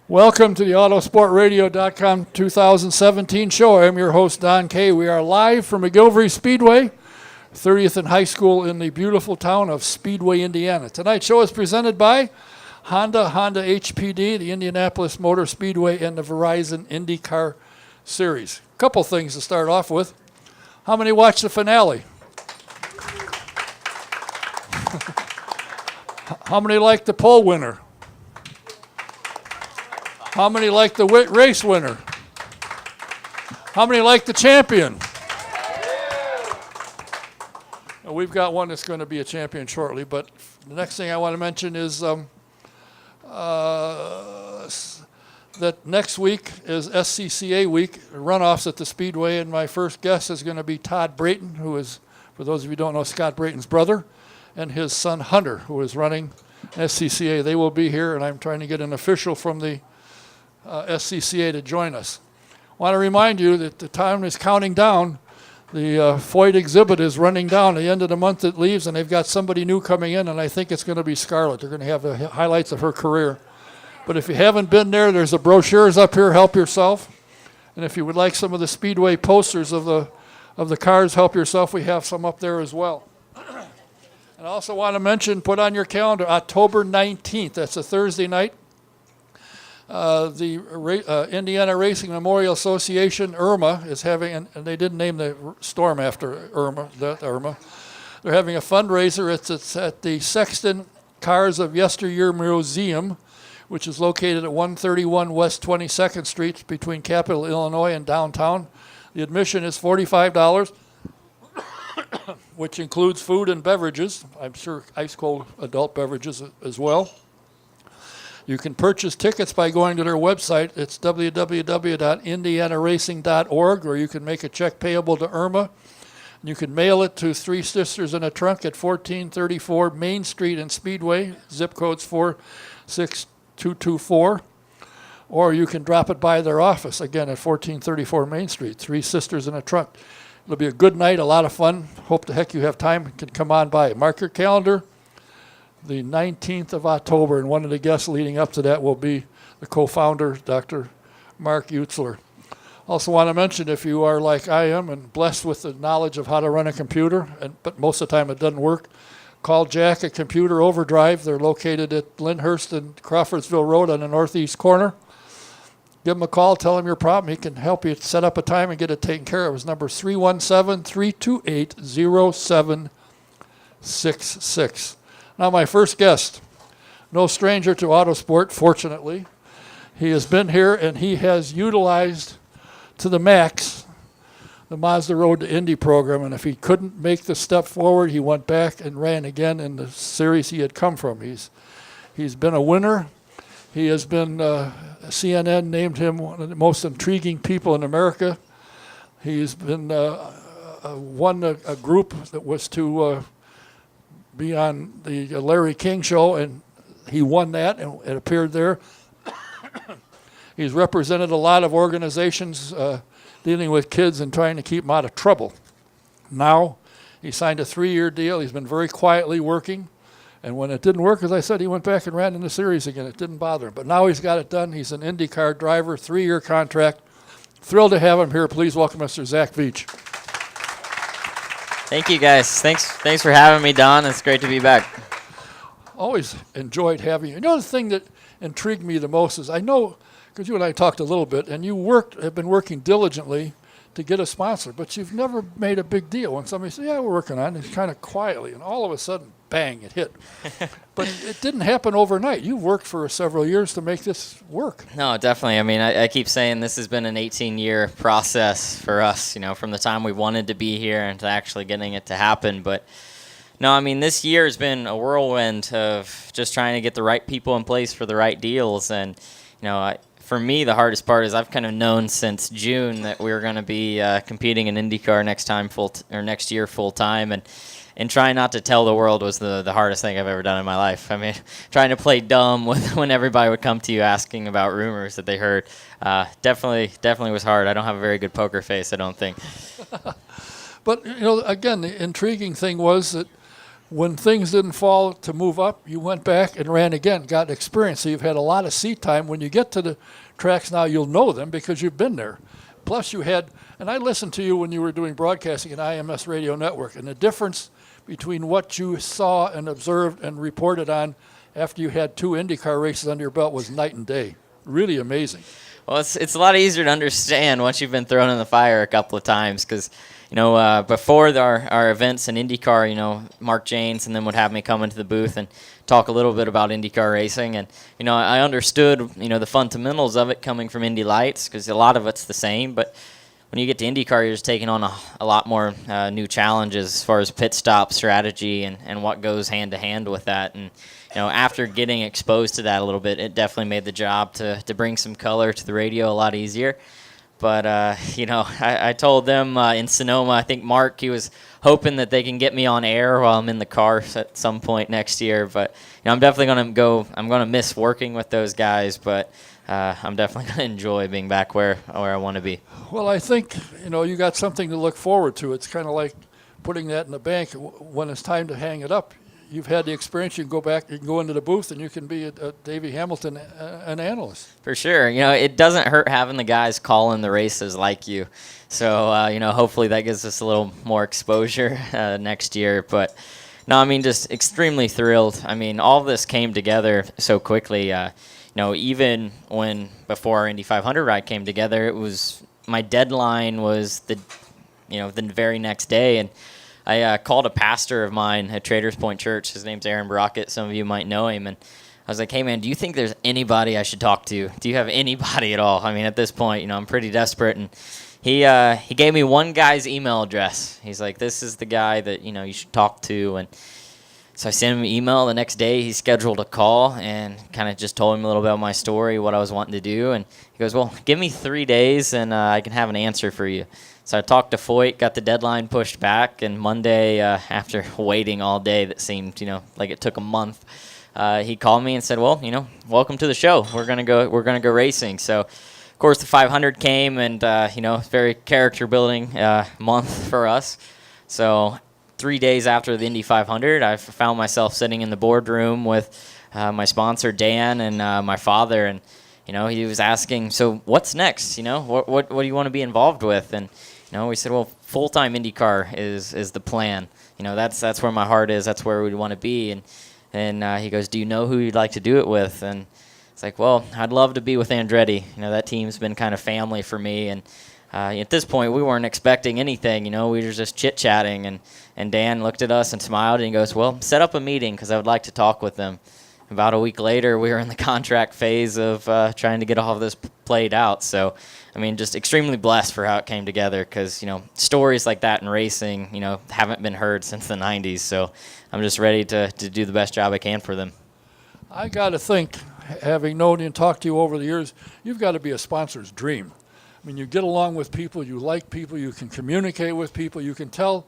Welcome to the Autosportradio.com 2017 show. I'm your host, Don Kay. We are live from McGilvery Speedway, 30th and High School in the beautiful town of Speedway, Indiana. Tonight's show is presented by Honda HPD, the Indianapolis Motor Speedway, and the Verizon IndyCar Series. A couple things to start off with. How many watched the finale? How many liked the pole winner? How many like the race winner? How many like the champion? Well, we've got one that's going to be a champion shortly, but the next thing I want to mention is that next week is SCCA week, runoffs at the Speedway, and my first guest is going to be Todd Brayton, who is, for those of you who don't know, Scott Brayton's brother, and his son Hunter, who is running SCCA. They will be here, and I'm trying to get an official from the SCCA to join us. I want to remind you that the time is counting down. The Foyt exhibit is running down. At the end of the month it leaves, and they've got somebody new coming in, and I think it's going to be Scarlett. They're going to have the highlights of her career. But if you haven't been there, there's the brochures up here. Help yourself. And if you would like some of the Speedway posters of the cars, help yourself. We have some up there as well. And I also want to mention, put on your calendar, October 19th. That's a Thursday night. The Indiana Racing Memorial Association, IRMA, is having, and they didn't name the storm after IRMA. They're having a fundraiser. It's at the Sexton Cars of Yesteryear Museum, which is located at 131 West 22nd Street between Capital, Illinois and downtown. The admission is $45, which includes food and beverages. I'm sure ice-cold adult beverages as well. You can purchase tickets by going to their website. It's www.indianaracing.org, or you can make a check payable to IRMA. You can mail it to Three Sisters in a Trunk at 1434 Main Street in Speedway, zip code's 46224. Or you can drop it by their office, again at 1434 Main Street, Three Sisters in a Trunk. It'll be a good night, a lot of fun. Hope the heck you have time, you can come on by. Mark your calendar. The 19th of October, and one of the guests leading up to that will be the co-founder, Dr. Mark Utzler. Also want to mention, if you are like I am and blessed with the knowledge of how to run a computer, but most of the time it doesn't work, call Jack at Computer Overdrive. They're located at Lyndhurst and Crawfordsville Road on the northeast corner. Give him a call, tell him your problem. He can help you set up a time and get it taken care of. His number is 317-328-0766. Now my first guest, no stranger to autosport, fortunately. He has been here and he has utilized to the max the Mazda Road to Indy program, and if he couldn't make the step forward, he went back and ran again in the series he had come from. He's been a winner. He has been, CNN named him one of the most intriguing people in America. He's been won a group that was to be on the Larry King show, and he won that and it appeared there. He's represented a lot of organizations dealing with kids and trying to keep them out of trouble. Now he signed a 3-year deal. He's been very quietly working, and when it didn't work, as I said, he went back and ran in the series again. It didn't bother him, but now he's got it done. He's an IndyCar driver, 3-year contract. Thrilled to have him here. Please welcome Mr. Zach Veach. Thank you, guys. Thanks for having me, Don. It's great to be back. Always enjoyed having you. You know, the thing that intrigued me the most is, I know, because you and I talked a little bit, and you have been working diligently to get a sponsor, but you've never made a big deal. When somebody says, yeah, we're working on it, kind of quietly, and all of a sudden, bang, it hit. But it didn't happen overnight. You worked for several years to make this work. No, definitely. I mean, I keep saying this has been an 18-year process for us, from the time we wanted to be here and to actually getting it to happen. But no, I mean, this year has been a whirlwind of just trying to get the right people in place for the right deals. And, for me, the hardest part is I've kind of known since June that we were going to be competing in IndyCar next year full time, and trying not to tell the world was the hardest thing I've ever done in my life. I mean, trying to play dumb when everybody would come to you asking about rumors that they heard, definitely was hard. I don't have a very good poker face, I don't think. But again, the intriguing thing was that when things didn't fall to move up, you went back and ran again, got experience. So you've had a lot of seat time. When you get to the tracks now, you'll know them because you've been there. Plus you had, and I listened to you when you were doing broadcasting at IMS Radio Network, and the difference between what you saw and observed and reported on after you had 2 IndyCar races under your belt was night and day. Really amazing. Well, it's a lot easier to understand once you've been thrown in the fire a couple of times because, before our events in IndyCar, Mark Janes and then would have me come into the booth and talk a little bit about IndyCar racing. And, I understood, the fundamentals of it coming from Indy Lights because a lot of it's the same. But when you get to IndyCar, you're just taking on a lot more new challenges as far as pit stop strategy and what goes hand to hand with that. And, after getting exposed to that a little bit, it definitely made the job to bring some color to the radio a lot easier. But, I told them in Sonoma, I think Mark, he was hoping that they can get me on air while I'm in the car at some point next year. But, I'm definitely going to go. I'm going to miss working with those guys, but I'm definitely going to enjoy being back where I want to be. Well, I think, you got something to look forward to. It's kind of like putting that in the bank. When it's time to hang it up, you've had the experience. You can go back, you can go into the booth, and you can be a Davey Hamilton, an analyst. For sure. It doesn't hurt having the guys calling the races like you. So, hopefully that gives us a little more exposure next year. But, no, just extremely thrilled. All of this came together so quickly. Even before our Indy 500 ride came together, it was my deadline was the very next day. And I called a pastor of mine at Traders Point Church. His name's Aaron Brockett. Some of you might know him. And I was like, hey, man, do you think there's anybody I should talk to? Do you have anybody at all? At this point, I'm pretty desperate. And he gave me one guy's email address. He's like, this is the guy that, you should talk to. And so I sent him an email. The next day, he scheduled a call and kind of just told him a little bit about my story, what I was wanting to do. And he goes, well, give me 3 days, and I can have an answer for you. So I talked to Foyt, got the deadline pushed back, and Monday, after waiting all day that seemed, like it took a month, he called me and said, well, welcome to the show. We're gonna go racing. So, of course, the 500 came, and very character-building month for us. So 3 days after the Indy 500, I found myself sitting in the boardroom with my sponsor, Dan, and my father, and he was asking, so what's next? What do you want to be involved with? And we said, well, full-time IndyCar is the plan. That's where my heart is. That's where we want to be. And he goes, do you know who you'd like to do it with? And it's like, well, I'd love to be with Andretti. That team's been kind of family for me. And at this point, we weren't expecting anything. We were just chit-chatting. And Dan looked at us and smiled, and he goes, well, set up a meeting because I would like to talk with them. About a week later, we were in the contract phase of trying to get all of this played out. So, just extremely blessed for how it came together because, stories like that in racing, haven't been heard since the 90s. So I'm just ready to do the best job I can for them. I got to think, having known you and talked to you over the years, you've got to be a sponsor's dream. You get along with people, you like people, you can communicate with people, you can tell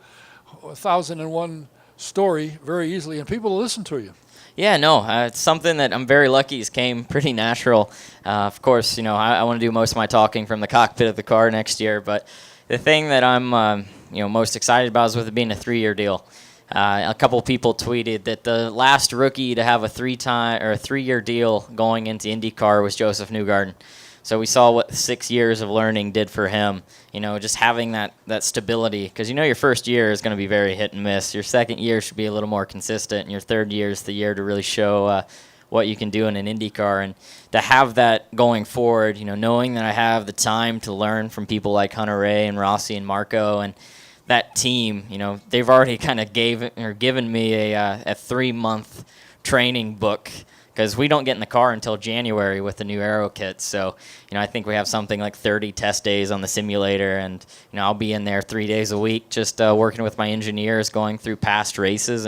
1,001 story very easily, and people listen to you. Yeah, no, it's something that I'm very lucky has came pretty natural. Of course, I want to do most of my talking from the cockpit of the car next year, but the thing that I'm most excited about is with it being a 3-year deal. A couple people tweeted that the last rookie to have a 3-year deal going into IndyCar was Joseph Newgarden. So we saw what 6 years of learning did for him, just having that stability. Because your first year is going to be very hit and miss. Your second year should be a little more consistent. And your third year is the year to really show what you can do in an IndyCar. And to have that going forward, knowing that I have the time to learn from people like Hunter Ray and Rossi and Marco and that team, they've already kind of given me a 3-month training book. Because we don't get in the car until January with the new aero kits. So, I think we have something like 30 test days on the simulator. And, I'll be in there 3 days a week just working with my engineers, going through past races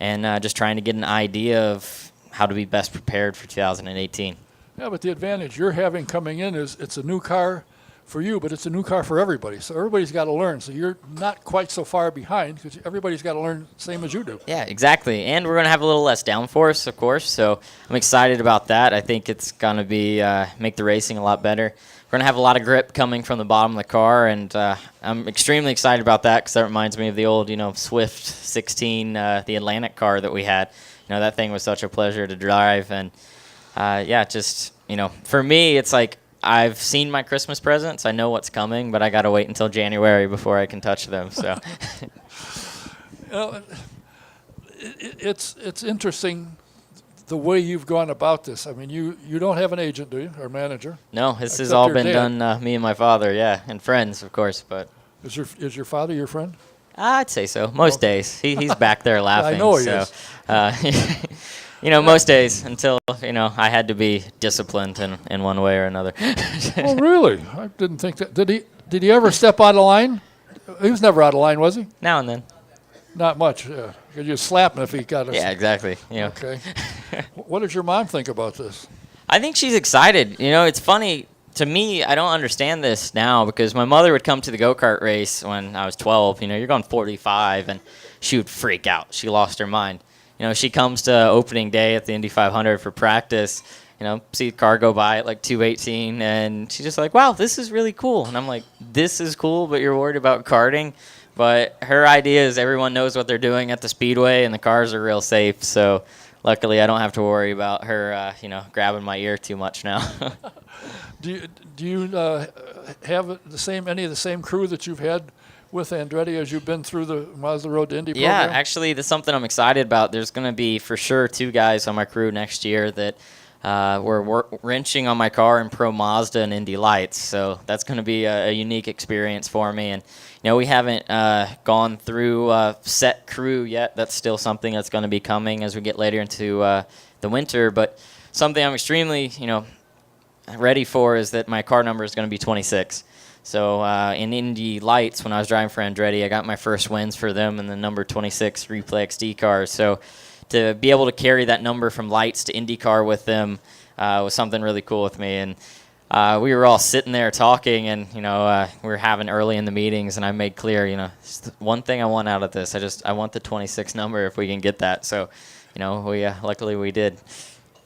and just trying to get an idea of how to be best prepared for 2018. Yeah, but the advantage you're having coming in is it's a new car for you, but it's a new car for everybody. So everybody's got to learn. So you're not quite so far behind because everybody's got to learn same as you do. Yeah, exactly. And we're going to have a little less downforce, of course. So I'm excited about that. I think it's going to be make the racing a lot better. We're going to have a lot of grip coming from the bottom of the car, and I'm extremely excited about that because that reminds me of the old, Swift 16, the Atlantic car that we had. That thing was such a pleasure to drive. And, for me, it's like I've seen my Christmas presents. I know what's coming, but I got to wait until January before I can touch them. So, it's interesting the way you've gone about this. I mean, you don't have an agent, do you, or manager? No, this has all been done me and my father, yeah, and friends, of course. But is your father your friend? I'd say so. Most days, he's back there laughing. I know he is. Most days until, I had to be disciplined in one way or another. Oh, really? I didn't think that. Did he ever step out of line? He was never out of line, was he? Now and then. Not much. Yeah. You'd just slap him if he got us. Yeah, exactly. Okay. What does your mom think about this? I think she's excited. It's funny. To me, I don't understand this now because my mother would come to the go-kart race when I was 12. You're going 45, and she would freak out. She lost her mind. She comes to opening day at the Indy 500 for practice, see the car go by at like 2:18, and she's just like, wow, this is really cool. And I'm like, this is cool, but you're worried about karting? But her idea is everyone knows what they're doing at the speedway, and the cars are real safe. So luckily, I don't have to worry about her, grabbing my ear too much now. Do you have any of the same crew that you've had with Andretti as you've been through the Mazda Road to Indy program? Yeah, actually, that's something I'm excited about. There's going to be, for sure, 2 guys on my crew next year that were wrenching on my car in Pro Mazda and Indy Lights. So that's going to be a unique experience for me. And, we haven't gone through set crew yet. That's still something that's going to be coming as we get later into the winter. But something I'm extremely, ready for is that my car number is going to be 26. So in Indy Lights, when I was driving for Andretti, I got my first wins for them in the number 26 Replay XD cars. So to be able to carry that number from Lights to IndyCar with them was something really cool with me. And we were all sitting there talking, and we were having early in the meetings, and I made clear, one thing I want out of this. I want the 26 number if we can get that. So, we luckily we did.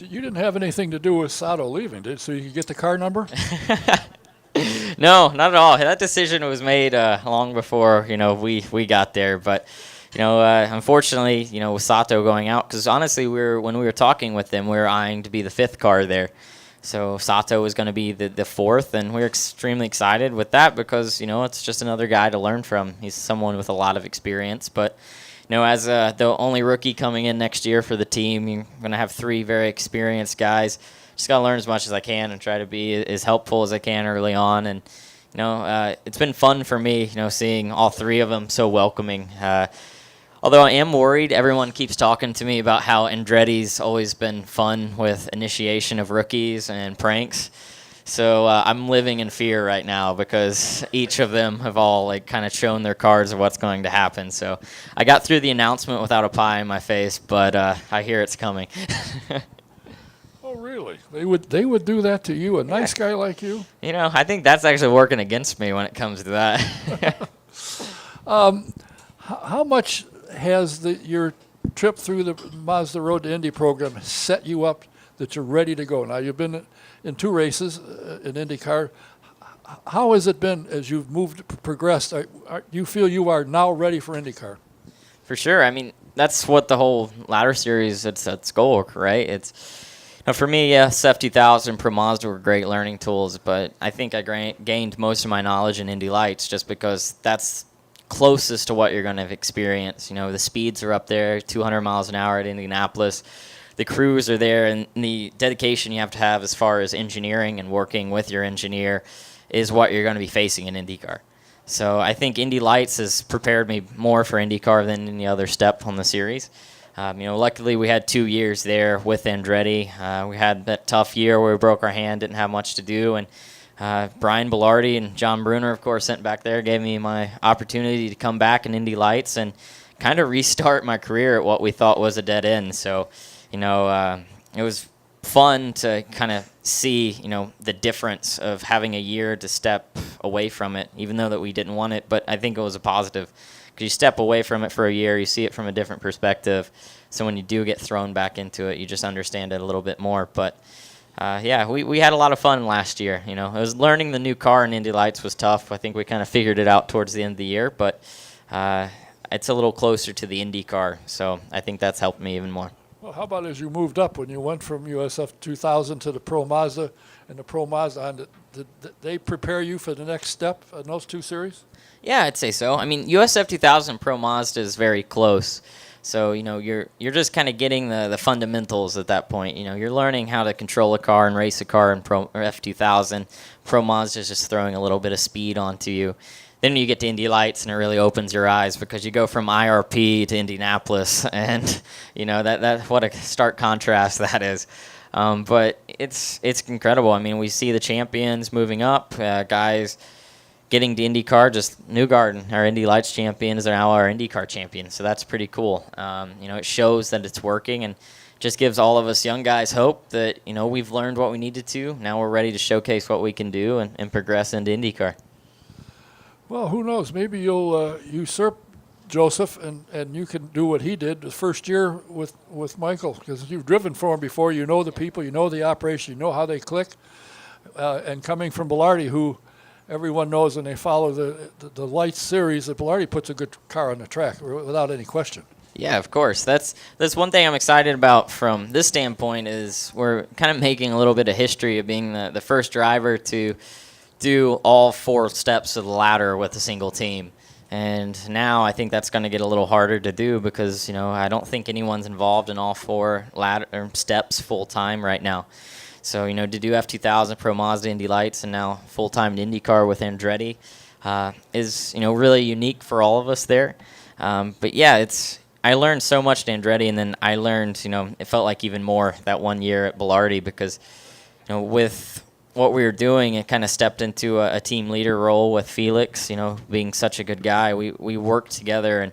You didn't have anything to do with Sato leaving, did you? So you could get the car number? No, not at all. That decision was made long before we got there. But unfortunately, with Sato going out, because honestly, when we were talking with them, we were eyeing to be the 5th car there. So Sato was going to be the 4th, and we were extremely excited with that because it's just another guy to learn from. He's someone with a lot of experience, but. As the only rookie coming in next year for the team, you're going to have 3 very experienced guys. Just got to learn as much as I can and try to be as helpful as I can early on. And, it's been fun for me, seeing all 3 of them so welcoming. Although I am worried, everyone keeps talking to me about how Andretti's always been fun with initiation of rookies and pranks. So I'm living in fear right now because each of them have all kind of shown their cards of what's going to happen. So I got through the announcement without a pie in my face, but I hear it's coming. Oh, really? They would do that to you, a nice guy like you? I think that's actually working against me when it comes to that. How much has your trip through the Mazda Road to Indy program set you up that you're ready to go? Now, you've been in 2 races in IndyCar. How has it been as you've progressed? Do you feel you are now ready for IndyCar? For sure. I mean, that's what the whole ladder series, it's goal, right? It's for me, SF 2000, Pro Mazda were great learning tools, but I think I gained most of my knowledge in Indy Lights just because that's closest to what you're going to experience. The speeds are up there, 200 miles an hour at Indianapolis. The crews are there, and the dedication you have to have as far as engineering and working with your engineer is what you're going to be facing in IndyCar. So I think Indy Lights has prepared me more for IndyCar than any other step on the series. Luckily we had 2 years there with Andretti. We had that tough year where we broke our hand, didn't have much to do, and Brian Belardi and John Brunner, of course, sent back there, gave me my opportunity to come back in Indy Lights and kind of restart my career at what we thought was a dead end. So, it was fun to kind of see, the difference of having a year to step away from it, even though that we didn't want it. But I think it was a positive because you step away from it for a year, you see it from a different perspective. So when you do get thrown back into it, you just understand it a little bit more. But we had a lot of fun last year. It was learning the new car in Indy Lights was tough. I think we kind of figured it out towards the end of the year, but it's a little closer to the IndyCar, so I think that's helped me even more. Well, how about as you moved up when you went from USF 2000 to the Pro Mazda and the Pro Mazda? Did they prepare you for the next step in those two series? Yeah, I'd say so. I mean, USF 2000 Pro Mazda is very close. So, you're just kind of getting the fundamentals at that point. You're learning how to control a car and race a car in F2000. Pro Mazda is just throwing a little bit of speed onto you. Then you get to Indy Lights, and it really opens your eyes because you go from IRP to Indianapolis, and that what a stark contrast that is. But it's incredible. I mean, we see the champions moving up, guys getting to IndyCar. Just Newgarden, our Indy Lights champion, is now our IndyCar champion. So that's pretty cool. It shows that it's working and just gives all of us young guys hope that we've learned what we needed to. Now we're ready to showcase what we can do and progress into IndyCar. Well, who knows? Maybe you'll usurp Joseph, and you can do what he did the first year with Michael, because you've driven for him before. You know the people, you know the operation, you know how they click. And coming from Belardi, who everyone knows and they follow the Lights series, that Belardi puts a good car on the track without any question. Yeah, of course. That's one thing I'm excited about from this standpoint is we're kind of making a little bit of history of being the first driver to do all 4 steps of the ladder with a single team. And now I think that's going to get a little harder to do because, I don't think anyone's involved in all 4 ladder steps full time right now. So, to do F2000, Pro Mazda, Indy Lights, and now full-time IndyCar with Andretti is, really unique for all of us there. But yeah, I learned so much to Andretti, and then I learned, it felt like even more that one year at Belardi because, with what we were doing, it kind of stepped into a team leader role with Felix, being such a good guy. We worked together, and,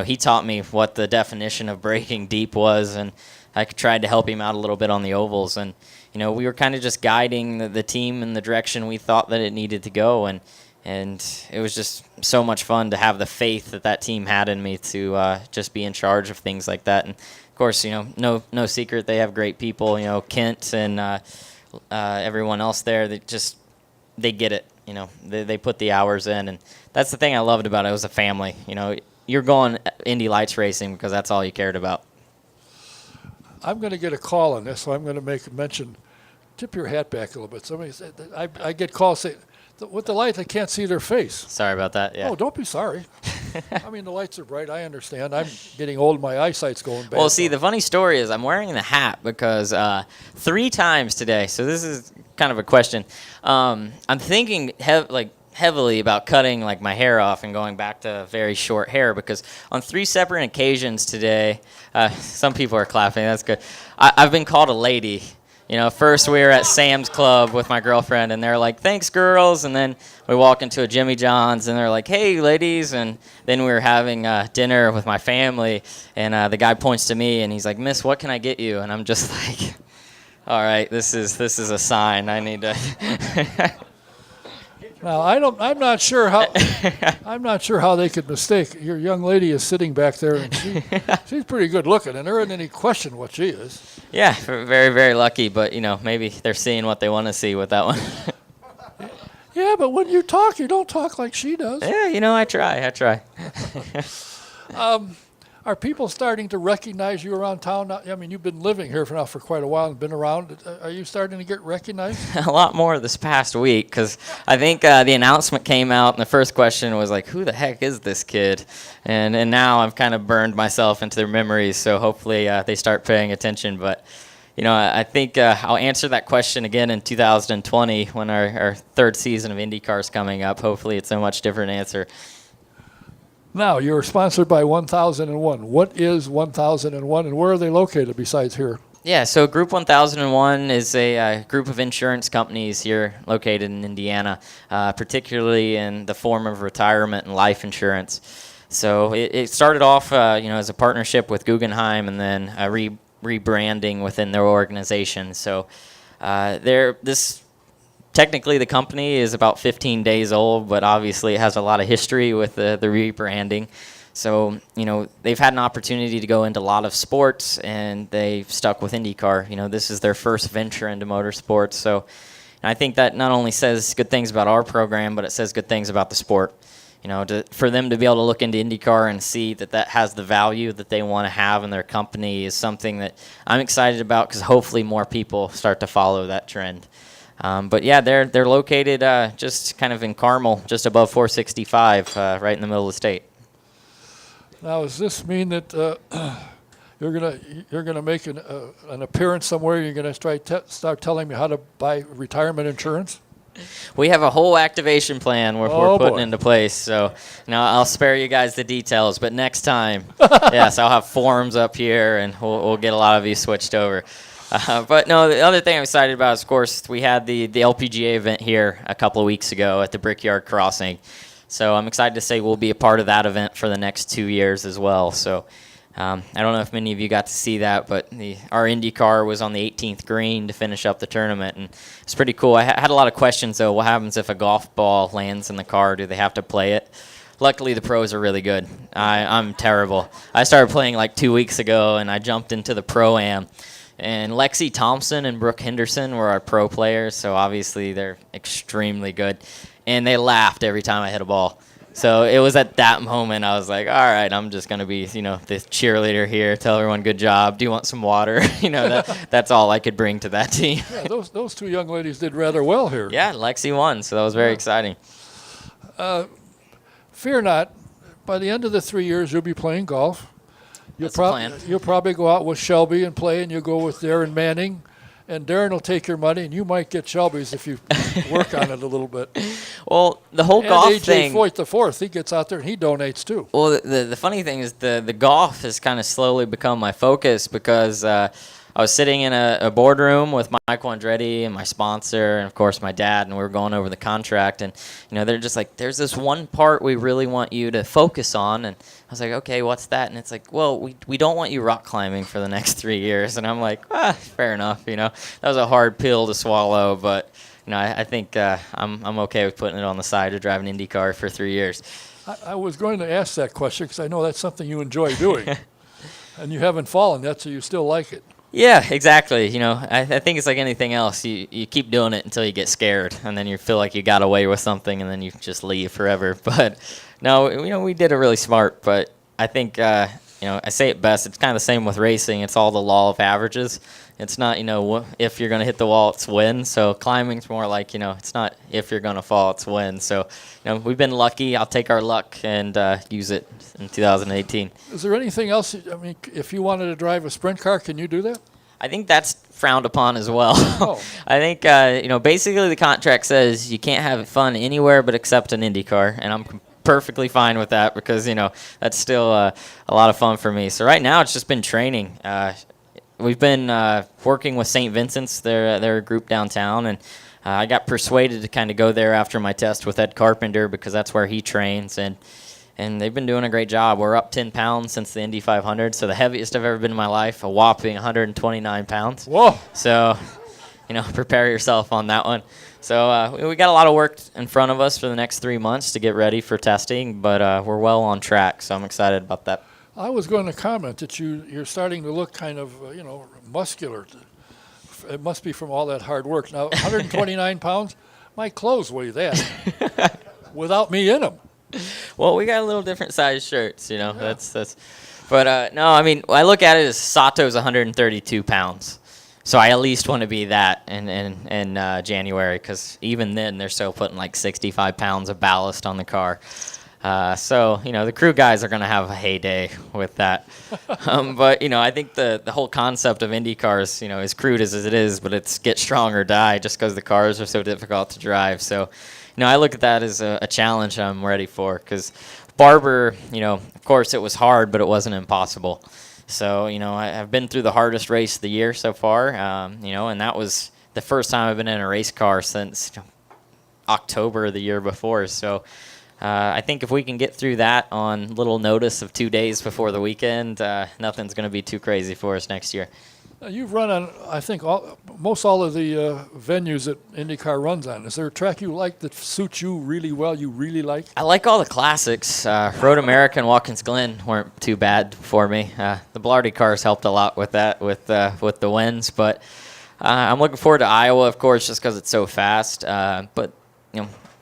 he taught me what the definition of braking deep was, and I tried to help him out a little bit on the ovals. And, we were kind of just guiding the team in the direction we thought that it needed to go, and it was just so much fun to have the faith that team had in me to just be in charge of things like that. And, of course, no secret they have great people, Kent and everyone else there that they get it. They put the hours in, and that's the thing I loved about it. It was a family. You're going Indy Lights racing because that's all you cared about. I'm going to get a call on this, so I'm going to make a mention. Tip your hat back a little bit. Somebody said I get calls say, with the light, I can't see their face. Sorry about that. Yeah. Oh, don't be sorry. I mean, the lights are bright. I understand. I'm getting old. My eyesight's going bad. Well, see, the funny story is I'm wearing the hat because 3 times today, so this is kind of a question. I'm thinking heavily about cutting my hair off and going back to very short hair because on 3 separate occasions today, some people are clapping. That's good. I've been called a lady. First we were at Sam's Club with my girlfriend, and they're like, "Thanks, girls." And then we walk into a Jimmy John's, and they're like, "Hey, ladies." And then we were having dinner with my family, and the guy points to me, and he's like, "Miss, what can I get you?" And I'm just like, "All right, this is a sign. I need to." Now I'm not sure how they could mistake. Your young lady is sitting back there, and she's pretty good looking, and there isn't any question what she is. Yeah, very, very lucky, but maybe they're seeing what they want to see with that one. Yeah, but when you talk, you don't talk like she does. Yeah, I try. Are people starting to recognize you around town now? I mean, you've been living here for quite a while and been around. Are you starting to get recognized? A lot more this past week because I think the announcement came out and the first question was like, who the heck is this kid? And now I've kind of burned myself into their memories, so hopefully they start paying attention. But, I think I'll answer that question again in 2020 when our 3rd season of IndyCar is coming up. Hopefully it's a much different answer. Now, you're sponsored by 1001. What is 1001, and where are they located besides here? Yeah, so Group 1001 is a group of insurance companies here located in Indiana, particularly in the form of retirement and life insurance. So it started off, as a partnership with Guggenheim, and then rebranding within their organization. So technically the company is about 15 days old, but obviously it has a lot of history with the rebranding. So, they've had an opportunity to go into a lot of sports, and they've stuck with IndyCar. This is their first venture into motorsports. So I think that not only says good things about our program, but it says good things about the sport. For them to be able to look into IndyCar and see that has the value that they want to have in their company is something that I'm excited about, because hopefully more people start to follow that trend. But yeah, they're located just kind of in Carmel, just above 465, right in the middle of the state. Now, does this mean that you're gonna make an appearance somewhere? You're gonna start telling me how to buy retirement insurance? We have a whole activation plan we're putting into place. So now I'll spare you guys the details, but next time, yes, I'll have forms up here, and we'll get a lot of you switched over. But no, the other thing I'm excited about is, of course, we had the LPGA event here a couple of weeks ago at the Brickyard Crossing. So I'm excited to say we'll be a part of that event for the next 2 years as well. So I don't know if many of you got to see that, but our IndyCar was on the 18th green to finish up the tournament, and it's pretty cool. I had a lot of questions, though. What happens if a golf ball lands in the car? Do they have to play it? Luckily, the pros are really good. I'm terrible. I started playing like 2 weeks ago, and I jumped into the Pro-Am. And Lexi Thompson and Brooke Henderson were our pro players, so obviously they're extremely good. And they laughed every time I hit a ball. So it was at that moment I was like, all right, I'm just going to be, the cheerleader here, tell everyone good job. Do you want some water? That's all I could bring to that team. Yeah, those two young ladies did rather well here. Yeah, Lexi won, so that was very exciting. Fear not, by the end of the 3 years, you'll be playing golf. That's the plan. You'll probably go out with Shelby and play, and you'll go with Darren Manning. And Darren will take your money, and you might get Shelby's if you work on it a little bit. Well, the whole golf thing. AJ Foyt the fourth, he gets out there and he donates too. Well, the funny thing is the golf has kind of slowly become my focus, because I was sitting in a boardroom with Michael Andretti and my sponsor and, of course, my dad, and we were going over the contract. And, they're just like, there's this one part we really want you to focus on. And I was like, okay, what's that? And it's like, well, we don't want you rock climbing for the next 3 years. And I'm like, fair enough. That was a hard pill to swallow. But, I think I'm okay with putting it on the side to drive an IndyCar for 3 years. I was going to ask that question because I know that's something you enjoy doing. And you haven't fallen yet, so you still like it. Yeah, exactly. I think it's like anything else. You keep doing it until you get scared, and then you feel like you got away with something, and then you just leave forever. But no, we did it really smart. But I think, I say it best. It's kind of the same with racing. It's all the law of averages. It's not, if you're going to hit the wall, it's win. So climbing's more like, it's not if you're going to fall, it's win. So, we've been lucky. I'll take our luck and use it in 2018. Is there anything else? I mean, if you wanted to drive a sprint car, can you do that? I think that's frowned upon as well. Oh. I think, basically the contract says you can't have fun anywhere but except an IndyCar, and I'm perfectly fine with that, because, that's still a lot of fun for me. So right now it's just been training. We've been working with St. Vincent's. They're a group downtown, and I got persuaded to kind of go there after my test with Ed Carpenter, because that's where he trains, and they've been doing a great job. We're up 10 pounds since the Indy 500, so the heaviest I've ever been in my life, a whopping 129 pounds. Whoa! So, prepare yourself on that one. So we got a lot of work in front of us for the next 3 months to get ready for testing, but we're well on track, so I'm excited about that. I was going to comment that you're starting to look kind of, muscular. It must be from all that hard work. Now, 129 pounds, my clothes weigh that without me in them. Well, we got a little different size shirts, Yeah. That's. But no, I mean, I look at it as Sato's 132 pounds. So I at least want to be that in January, because even then they're still putting like 65 pounds of ballast on the car. So, the crew guys are going to have a heyday with that. But, I think the whole concept of IndyCars, as crude as it is, but it's get strong or die, just because the cars are so difficult to drive. So, I look at that as a challenge I'm ready for, because Barber, of course it was hard, but it wasn't impossible. So, I've been through the hardest race of the year so far, and that was the first time I've been in a race car since October the year before. So, I think if we can get through that on little notice of 2 days before the weekend, nothing's going to be too crazy for us next year. You've run on, I think, most all of the venues that IndyCar runs on. Is there a track you like that suits you really well, you really like? I like all the classics. Road America and Watkins Glen weren't too bad for me. The Belardi cars helped a lot with that, with the wins. But I'm looking forward to Iowa, of course, just because it's so fast. But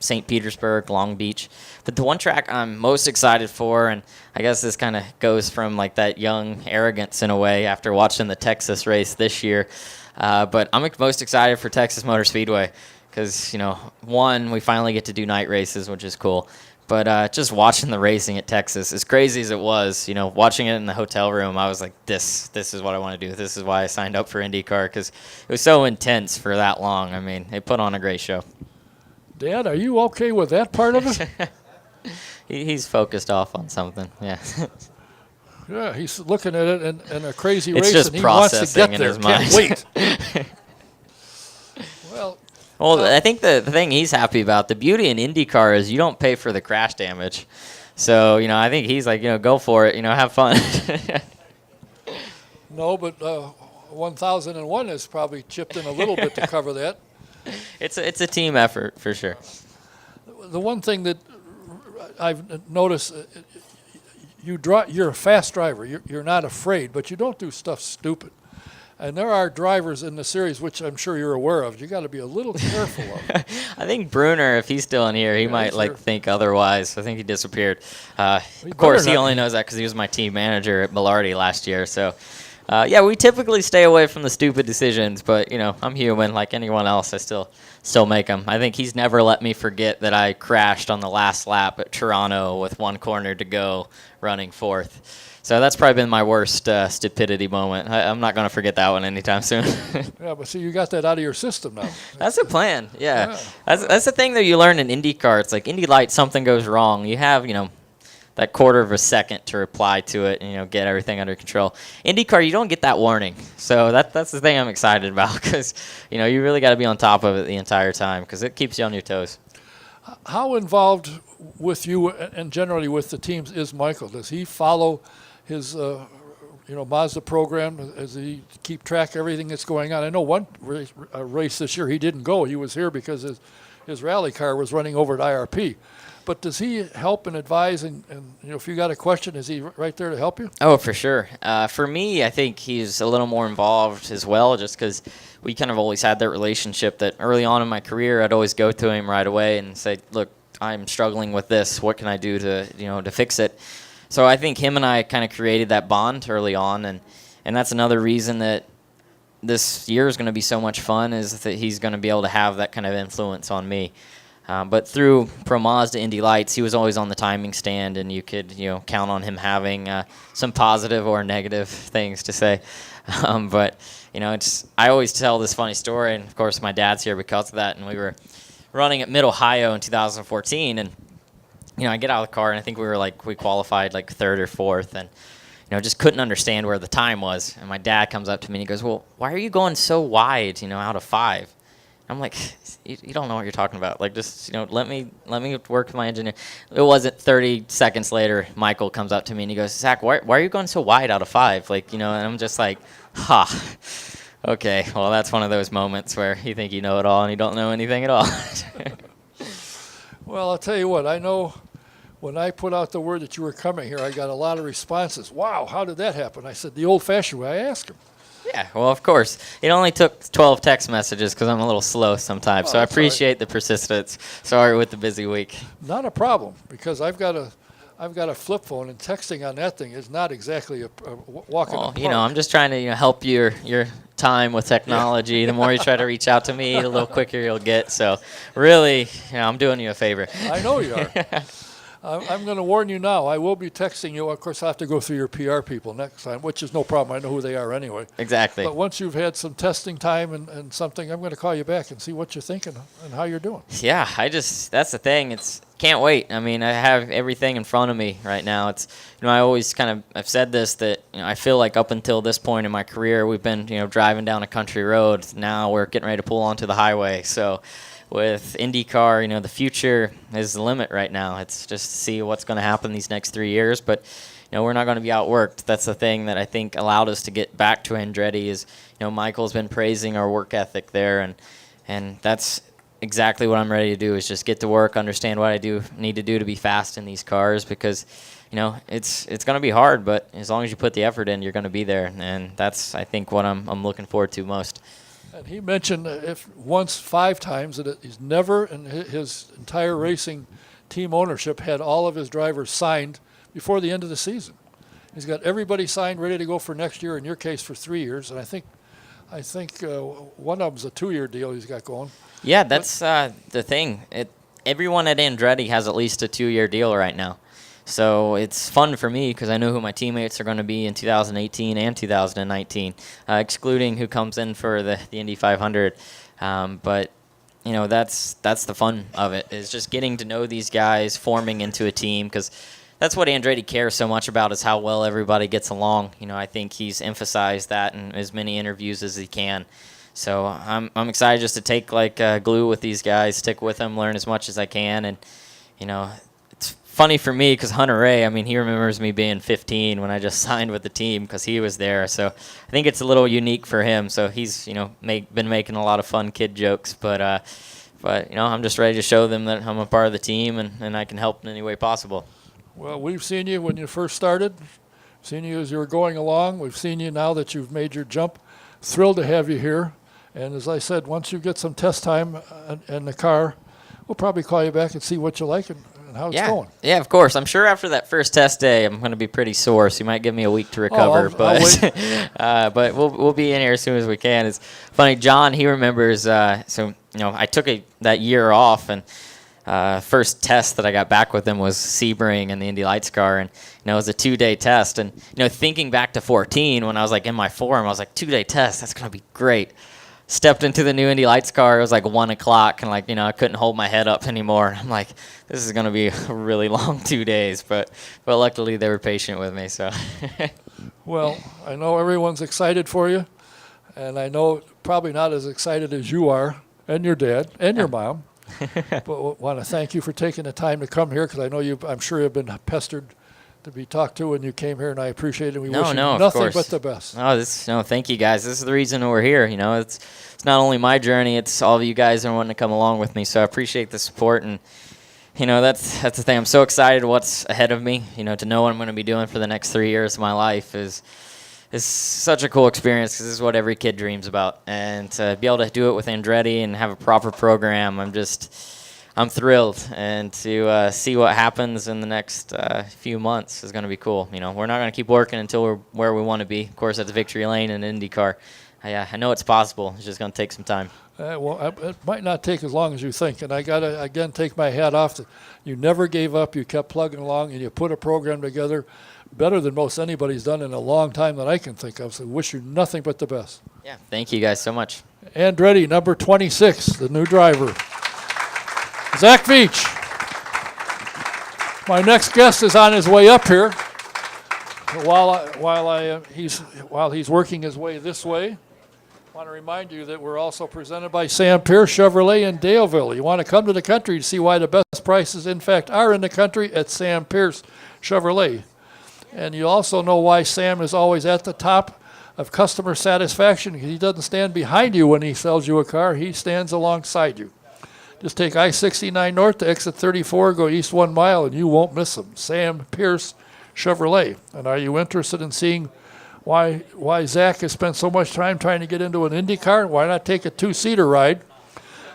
St. Petersburg, Long Beach. But the one track I'm most excited for, and I guess this kind of goes from like that young arrogance in a way after watching the Texas race this year. But I'm most excited for Texas Motor Speedway because, one, we finally get to do night races, which is cool. But just watching the racing at Texas, as crazy as it was, watching it in the hotel room, I was like, this is what I want to do. This is why I signed up for IndyCar because it was so intense for that long. I mean, they put on a great show. Dad, are you okay with that part of it? He's focused off on something, yeah. Yeah, he's looking at it in a crazy It's race, just and he wants to processing get in there. his mind. Can't wait. Well, I think the thing he's happy about, the beauty in IndyCar is you don't pay for the crash damage. So, I think he's like, go for it, have fun. No, but 1001 has probably chipped in a little bit to cover that. It's a team effort for sure. The one thing that I've noticed, you're a fast driver. You're not afraid, but you don't do stuff stupid. And there are drivers in the series, which I'm sure you're aware of, you got to be a little careful of. I think Brunner, if he's still in here, he might think otherwise. I think he disappeared. Of course, he only knows that because he was my team manager at Belardi last year. So, we typically stay away from the stupid decisions, but, I'm human like anyone else. I still make them. I think he's never let me forget that I crashed on the last lap at Toronto with one corner to go running fourth. So that's probably been my worst stupidity moment. I'm not going to forget that one anytime soon. Yeah, but see, you got that out of your system now. That's the plan, yeah. That's the thing that you learn in IndyCar. It's like Indy Lights, something goes wrong. You have, that quarter of a second to reply to it and, get everything under control. IndyCar, you don't get that warning. So that's the thing I'm excited about because, you really got to be on top of it the entire time because it keeps you on your toes. How involved with you and generally with the teams is Michael? Does he follow his, Mazda program? Does he keep track of everything that's going on? I know one race this year he didn't go. He was here because his rally car was running over at IRP. But does he help and advise? And if you got a question, is he right there to help you? Oh, for sure. For me, I think he's a little more involved as well, just because we kind of always had that relationship that early on in my career, I'd always go to him right away and say, look, I'm struggling with this. What can I do to fix it? So I think him and I kind of created that bond early on, and that's another reason that this year is going to be so much fun is that he's going to be able to have that kind of influence on me. But through Pro Mazda Indy Lights, he was always on the timing stand, and you could count on him having some positive or negative things to say. But I always tell this funny story, and of course my dad's here because of that. And we were running at Mid Ohio in 2014, and I get out of the car, and I think we qualified like third or fourth, and just couldn't understand where the time was. And my dad comes up to me and he goes, "Well, why are you going so wide? Out of 5?" I'm like, you don't know what you're talking about. Like, just, let me work with my engineer. It wasn't 30 seconds later, Michael comes up to me and he goes, "Zach, why are you going so wide out of 5?" Like, and I'm just like, okay, well, that's one of those moments where you think you know it all and you don't know anything at all. Well, I'll tell you what, I know when I put out the word that you were coming here, I got a lot of responses. Wow, how did that happen? I said, the old-fashioned way. I asked him. Yeah, well, of course. It only took 12 text messages because I'm a little slow sometimes, so I appreciate the persistence. Sorry with the busy week. Not a problem, because I've got a flip phone, and texting on that thing is not exactly a walk in the park. I'm just trying to help your time with technology. Yeah. The more you try to reach out to me, the little quicker you'll get. So really, I'm doing you a favor. I know you are. I'm going to warn you now. I will be texting you. Of course, I have to go through your PR people next time, which is no problem. I know who they are anyway. Exactly. But once you've had some testing time and something, I'm going to call you back and see what you're thinking and how you're doing. Yeah, that's the thing. Can't wait. I mean, I have everything in front of me right now. It's, I always I've said this, that, I feel like up until this point in my career, we've been, driving down a country road. Now we're getting ready to pull onto the highway. So with IndyCar, the future is the limit right now. It's just to see what's going to happen these next 3 years. But, we're not going to be outworked. That's the thing that I think allowed us to get back to Andretti is, Michael's been praising our work ethic there, and that's exactly what I'm ready to do is just get to work, understand what I need to do to be fast in these cars because, it's going to be hard, but as long as you put the effort in, you're going to be there, and that's, I think, what I'm looking forward to most. And he mentioned once 5 times that he's never in his entire racing team ownership had all of his drivers signed before the end of the season. He's got everybody signed, ready to go for next year, in your case for 3 years, and I think one of them's a 2-year deal he's got going. Yeah, that's the thing. Everyone at Andretti has at least a 2-year deal right now. So it's fun for me because I know who my teammates are going to be in 2018 and 2019, excluding who comes in for the Indy 500. But, that's the fun of it is just getting to know these guys, forming into a team because that's what Andretti cares so much about is how well everybody gets along. I think he's emphasized that in as many interviews as he can. So I'm excited just to take glue with these guys, stick with them, learn as much as I can, and it's funny for me because Hunter Ray, he remembers me being 15 when I just signed with the team because he was there. So I think it's a little unique for him. So he's been making a lot of fun kid jokes, but I'm just ready to show them that I'm a part of the team and I can help in any way possible. Well, we've seen you when you first started, seen you as you were going along. We've seen you now that you've made your jump. Thrilled to have you here. And as I said, once you get some test time in the car, we'll probably call you back and see what you like and how it's going. Yeah, of course. I'm sure after that first test day, I'm going to be pretty sore, so you might give me a week to recover. I'll wait. But we'll be in here as soon as we can. It's funny, John, he remembers, I took that year off, and first test that I got back with him was Sebring and the Indy Lights car, and it was a 2-day test. And thinking back to 14, when I was in my forum, I was like, 2-day test, that's going to be great. Stepped into the new Indy Lights car. It was 1 o'clock, and I couldn't hold my head up anymore. I'm like, this is going to be a really long 2 days, but luckily they were patient with me. So, well, I know everyone's excited for you, and I know probably not as excited as you are, and your dad, and your mom. But want to thank you for taking the time to come here because I know I'm sure you've been pestered to be talked to when you came here, and I appreciate it. We wish you nothing but the best. Thank you guys. This is the reason we're here. It's not only my journey; it's all of you guys are wanting to come along with me. So I appreciate the support, and that's the thing. I'm so excited what's ahead of me. To know what I'm going to be doing for the next 3 years of my life is such a cool experience because this is what every kid dreams about, and to be able to do it with Andretti and have a proper program, I'm thrilled, and to see what happens in the next few months is going to be cool. We're not going to keep working until we're where we want to be. Of course, that's Victory Lane and IndyCar. I know it's possible. It's just going to take some time. It might not take as long as you think, and I got to, again, take my hat off. You never gave up. You kept plugging along, and you put a program together better than most anybody's done in a long time that I can think of. So wish you nothing but the best. Yeah, thank you guys so much. Andretti, number 26, the new driver. Zach Veach. My next guest is on his way up here. While he's working his way this way, I want to remind you that we're also presented by Sam Pierce Chevrolet in Daleville. You want to come to the country to see why the best prices, in fact, are in the country at Sam Pierce Chevrolet. And you also know why Sam is always at the top of customer satisfaction, because he doesn't stand behind you when he sells you a car. He stands alongside you. Just take I-69 north to exit 34, go east 1 mile, and you won't miss him. Sam Pierce Chevrolet. And are you interested in seeing why Zach has spent so much time trying to get into an IndyCar? Why not take a 2-seater ride?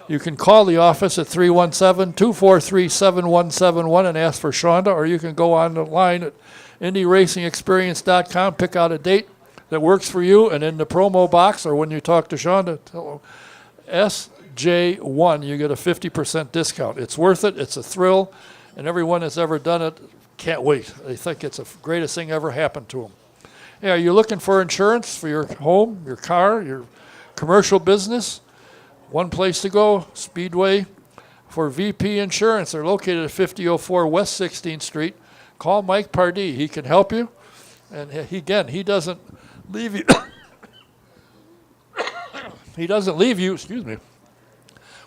You can call the office at 317-243-7171 and ask for Shonda, or you can go online at IndyRacingExperience.com, pick out a date that works for you, and in the promo box, or when you talk to Shonda, tell them SJ1, you get a 50% discount. It's worth it. It's a thrill, and everyone that's ever done it can't wait. They think it's the greatest thing ever happened to them. Hey, are you looking for insurance for your home, your car, your commercial business? One place to go, Speedway for VP Insurance. They're located at 5004 West 16th Street. Call Mike Pardee. He can help you. And he doesn't leave you. He doesn't leave you, excuse me.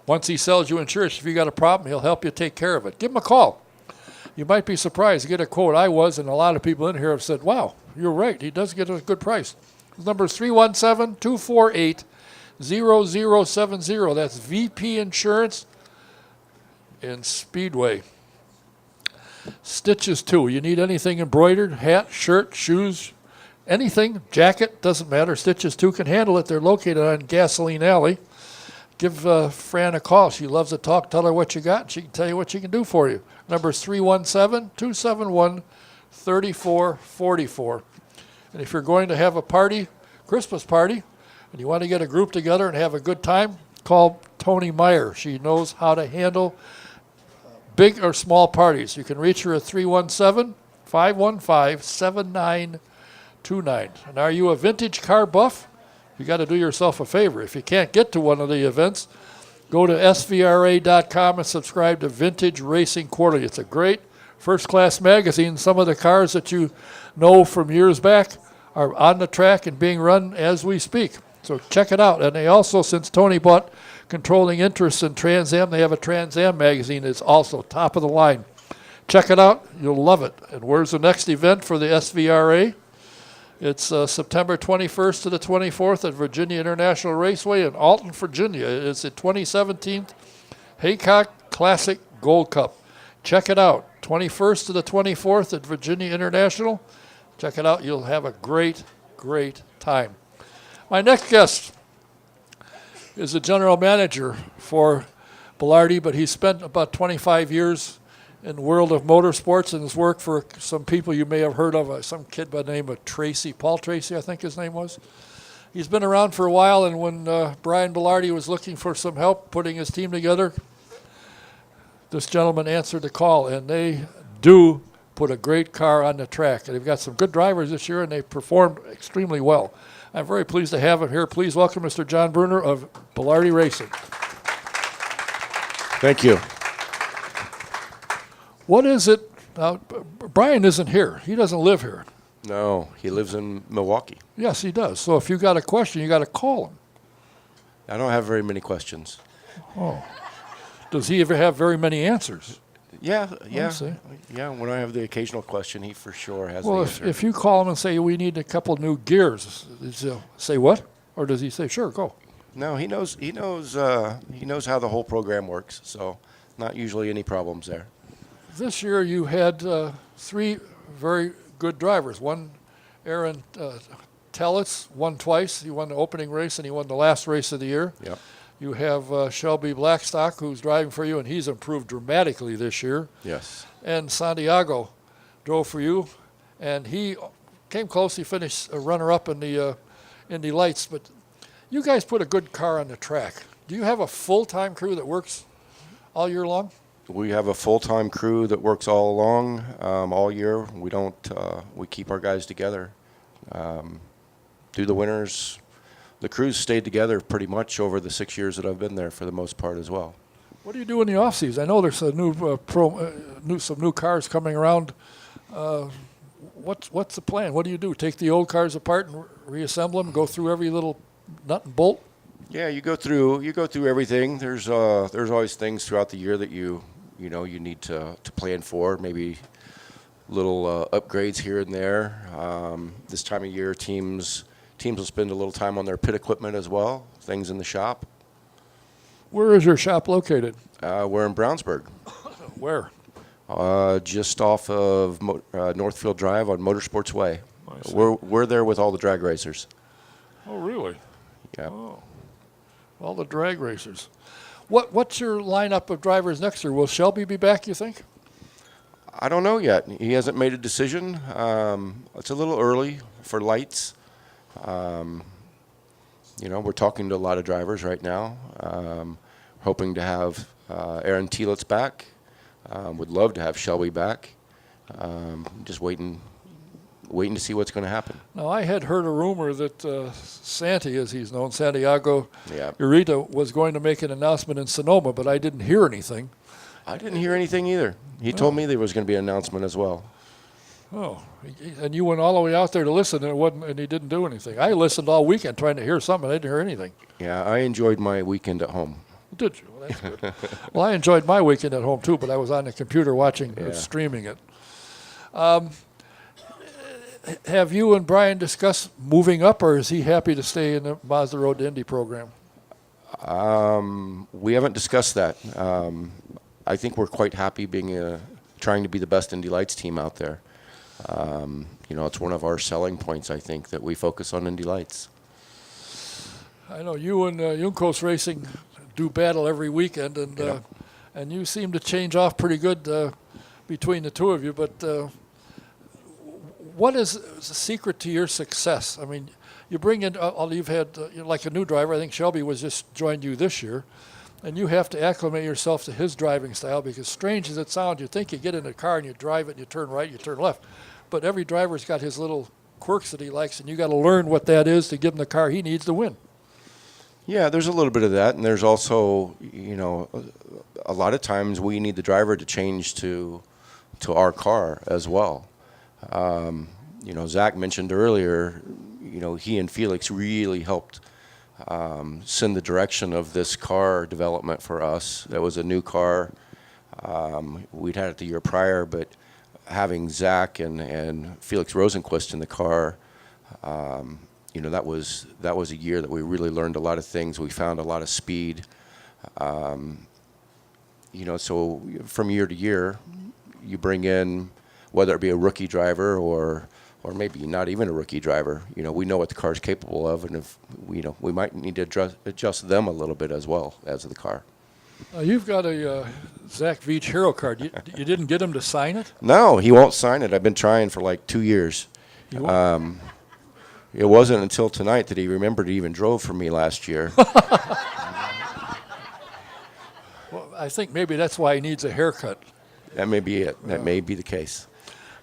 Once he sells you insurance, if you got a problem, he'll help you take care of it. Give him a call. You might be surprised to get a quote. I was, and a lot of people in here have said, wow, you're right. He does get a good price. His number is 317-248-0070. That's VP Insurance in Speedway. Stitches, too. You need anything embroidered, hat, shirt, shoes, anything, jacket, doesn't matter. Stitches, too, can handle it. They're located on Gasoline Alley. Give Fran a call. She loves to talk. Tell her what you got, and she can tell you what she can do for you. Number is 317-271-3444. And if you're going to have a party, Christmas party, and you want to get a group together and have a good time, call Tony Meyer. She knows how to handle big or small parties. You can reach her at 317-515-7929. And are you a vintage car buff? You got to do yourself a favor. If you can't get to one of the events, go to svra.com and subscribe to Vintage Racing Quarterly. It's a great first-class magazine. Some of the cars that you know from years back are on the track and being run as we speak. So check it out. And they also, since Tony bought controlling interest in Trans Am, they have a Trans Am magazine that's also top of the line. Check it out. You'll love it. And where's the next event for the SVRA? It's September 21st to the 24th at Virginia International Raceway in Alton, Virginia. It's the 2017 Haycock Classic Gold Cup. Check it out. 21st to the 24th at Virginia International. Check it out. You'll have a great, great time. My next guest is the general manager for Belardi, but he spent about 25 years in the world of motorsports and has worked for some people you may have heard of, some kid by the name of Paul Tracy, I think his name was. He's been around for a while, and when Brian Belardi was looking for some help putting his team together, this gentleman answered the call, and they do put a great car on the track. And they've got some good drivers this year, and they performed extremely well. I'm very pleased to have him here. Please welcome Mr. John Brunner of Belardi Racing. Thank you. What is it? Now, Brian isn't here. He doesn't live here. No, he lives in Milwaukee. Yes, he does. So if you got a question, you got to call him. I don't have very many questions. Oh. Does he ever have very many answers? Yeah. See. Yeah, when I have the occasional question, he for sure has Well, the if, answer. if you call him and say, we need a couple new gears, does he say what? Or does he say, sure, go? No, he knows how the whole program works, so not usually any problems there. This year you had three very good drivers. One, Aaron Tellitz, won twice. He won the opening race and he won the last race of the year. Yep. You have Shelby Blackstock, who's driving for you, and he's improved dramatically this year. Yes. And Santiago drove for you, and he came close. He finished a runner-up in the Indy Lights. But you guys put a good car on the track. Do you have a full-time crew that works all year long? We have a full-time crew that works all along, all year. We don't. We keep our guys together. Through the winters, the crews stayed together pretty much over the 6 years that I've been there for the most part as well. What do you do in the off season? I know there's a some new cars coming around. What's the plan? What do you do? Take the old cars apart and reassemble them? Go through every little nut and bolt? Yeah, you go through everything. There's always things throughout the year that you need to plan for. Maybe little upgrades here and there. This time of year, teams will spend a little time on their pit equipment as well. Things in the shop. Where is your shop located? We're in Brownsburg. Where? Just off of Northfield Drive on Motorsports Way. I see. We're there with all the drag racers. Oh, really? Yeah. Oh. All the drag racers. What's your lineup of drivers next year? Will Shelby be back, you think? I don't know yet. He hasn't made a decision. It's a little early for lights. We're talking to a lot of drivers right now. Hoping to have Aaron Tellitz back. Would love to have Shelby back. Just waiting to see what's going to happen. Now, I had heard a rumor that Santi, as he's known, Santiago Yeah. Urita, was going to make an announcement in Sonoma, but I didn't hear anything. I didn't hear anything either. He told me there was going to be an announcement as well. Oh, and you went all the way out there to listen, and he didn't do anything. I listened all weekend trying to hear something, I didn't hear anything. Yeah, I enjoyed my weekend at home. Did you? Well, that's good. Well, I enjoyed my weekend at home too, but I was on the computer watching, streaming it. Have you and Brian discussed moving up, or is he happy to stay in the Mazda Road to Indy program? We haven't discussed that. I think we're quite happy trying to be the best Indy Lights team out there. It's one of our selling points, I think, that we focus on Indy Lights. I know you and Juncos Racing do battle every weekend, and you seem to change off pretty good between the two of you. But what is the secret to your success? I mean, you bring in, you've had like a new driver. I think Shelby was just joined you this year, and you have to acclimate yourself to his driving style, because strange as it sounds, you think you get in a car and you drive it, and you turn right, you turn left. But every driver's got his little quirks that he likes, and you got to learn what that is to give him the car he needs to win. Yeah, there's a little bit of that, and there's also, a lot of times we need the driver to change to our car as well. Zach mentioned earlier, he and Felix really helped send the direction of this car development for us. That was a new car. We'd had it the year prior, but having Zach and Felix Rosenquist in the car, that was a year that we really learned a lot of things. We found a lot of speed. So from year to year, you bring in, whether it be a rookie driver or maybe not even a rookie driver, we know what the car's capable of, and if we might need to adjust them a little bit as well as the car. You've got a Zach Veach hero card. You didn't get him to sign it? No, he won't sign it. I've been trying for like 2 years. It wasn't until tonight that he remembered he even drove for me last year. Well, I think maybe that's why he needs a haircut. That may be it. That may be the case.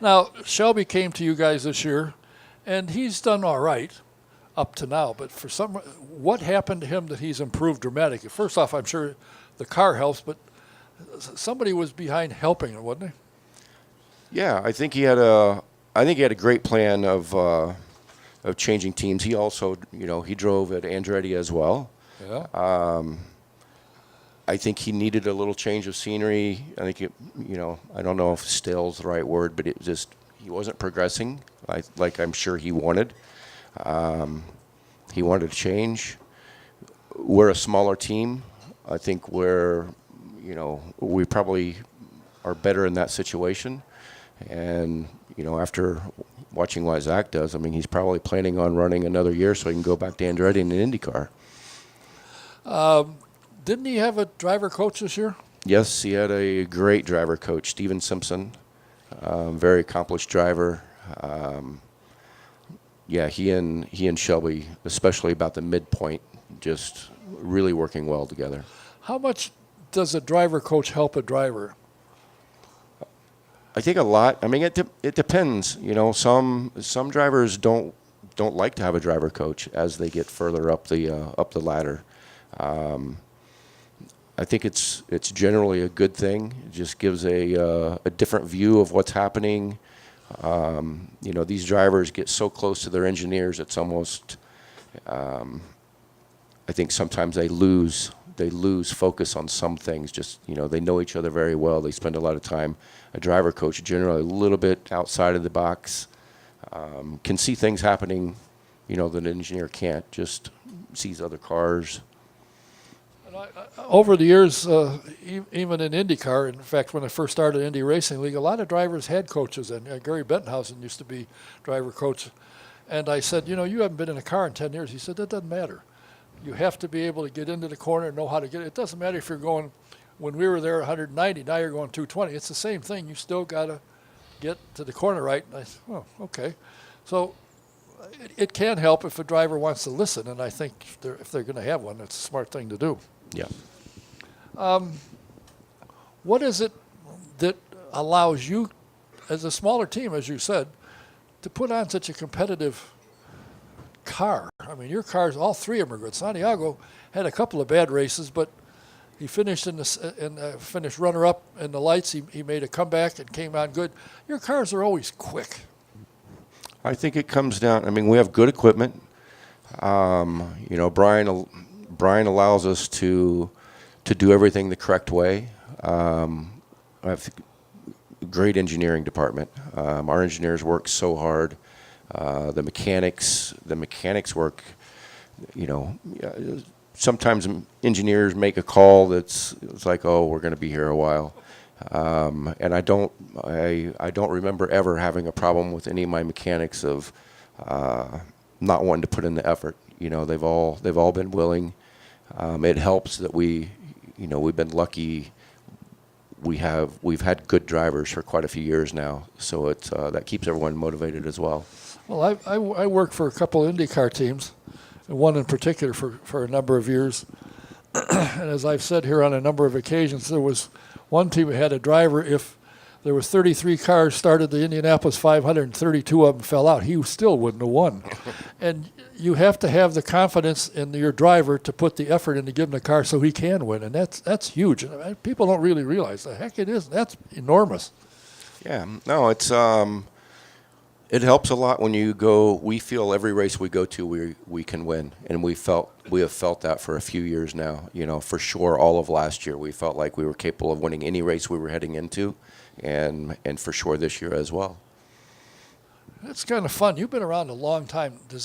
Now, Shelby came to you guys this year, and he's done all right up to now. But what happened to him that he's improved dramatically? First off, I'm sure the car helps, but somebody was behind helping him, wasn't he? Yeah, I think he had a great plan of changing teams. He also, he drove at Andretti as well. Yeah. I think he needed a little change of scenery. I think I don't know if stale's the right word, but he wasn't progressing like I'm sure he wanted. He wanted to change. We're a smaller team. I think we probably are better in that situation. And, after watching what Zach does, I mean, he's probably planning on running another year so he can go back to Andretti in an IndyCar. Didn't he have a driver coach this year? Yes, he had a great driver coach, Steven Simpson, very accomplished driver. He and Shelby, especially about the midpoint, just really working well together. How much does a driver coach help a driver? I think a lot. I mean, it depends. Some drivers don't like to have a driver coach as they get further up the ladder. I think it's generally a good thing. It just gives a different view of what's happening. These drivers get so close to their engineers, it's almost. I think sometimes they lose focus on some things. Just they know each other very well. They spend a lot of time. A driver coach generally a little bit outside of the box, can see things happening, that an engineer can't. Just sees other cars. Over the years, even in IndyCar, in fact, when I first started Indy Racing League, a lot of drivers had coaches, and Gary Bentonhausen used to be driver coach. And I said, you haven't been in a car in 10 years. He said, that doesn't matter. You have to be able to get into the corner and know how to get it. It doesn't matter if you're going, when we were there 190, now you're going 220. It's the same thing. You still got to get to the corner right. And I said, oh, okay. So it can help if a driver wants to listen, and I think if they're going to have one, it's a smart thing to do. Yeah. What is it that allows you, as a smaller team, as you said, to put on such a competitive car? I mean, your cars, all three of them are good. Santiago had a couple of bad races, but he finished finished runner-up in the lights. He made a comeback and came on good. Your cars are always quick. I think it comes down. I mean, we have good equipment. Brian allows us to to do everything the correct way. I have a great engineering department. Our engineers work so hard. The mechanics work, sometimes engineers make a call it's like, oh, we're going to be here a while. And I don't remember ever having a problem with any of my mechanics of not wanting to put in the effort. They've all been willing. It helps that we've been lucky. We've had good drivers for quite a few years now, so that keeps everyone motivated as well. Well, I worked for a couple of IndyCar teams, and one in particular for a number of years. And as I've said here on a number of occasions, there was one team that had a driver, if there was 33 cars started the Indianapolis 500 and 32 of them fell out, he still wouldn't have won. And you have to have the confidence in your driver to put the effort in to give him the car so he can win, and that's huge. And people don't really realize the heck it is. That's enormous. Yeah, no, it helps a lot when you go. We feel every race we go to, we can win, and we have felt that for a few years now. For sure, all of last year we felt like we were capable of winning any race we were heading into, and for sure this year as well. It's kind of fun. You've been around a long time. Do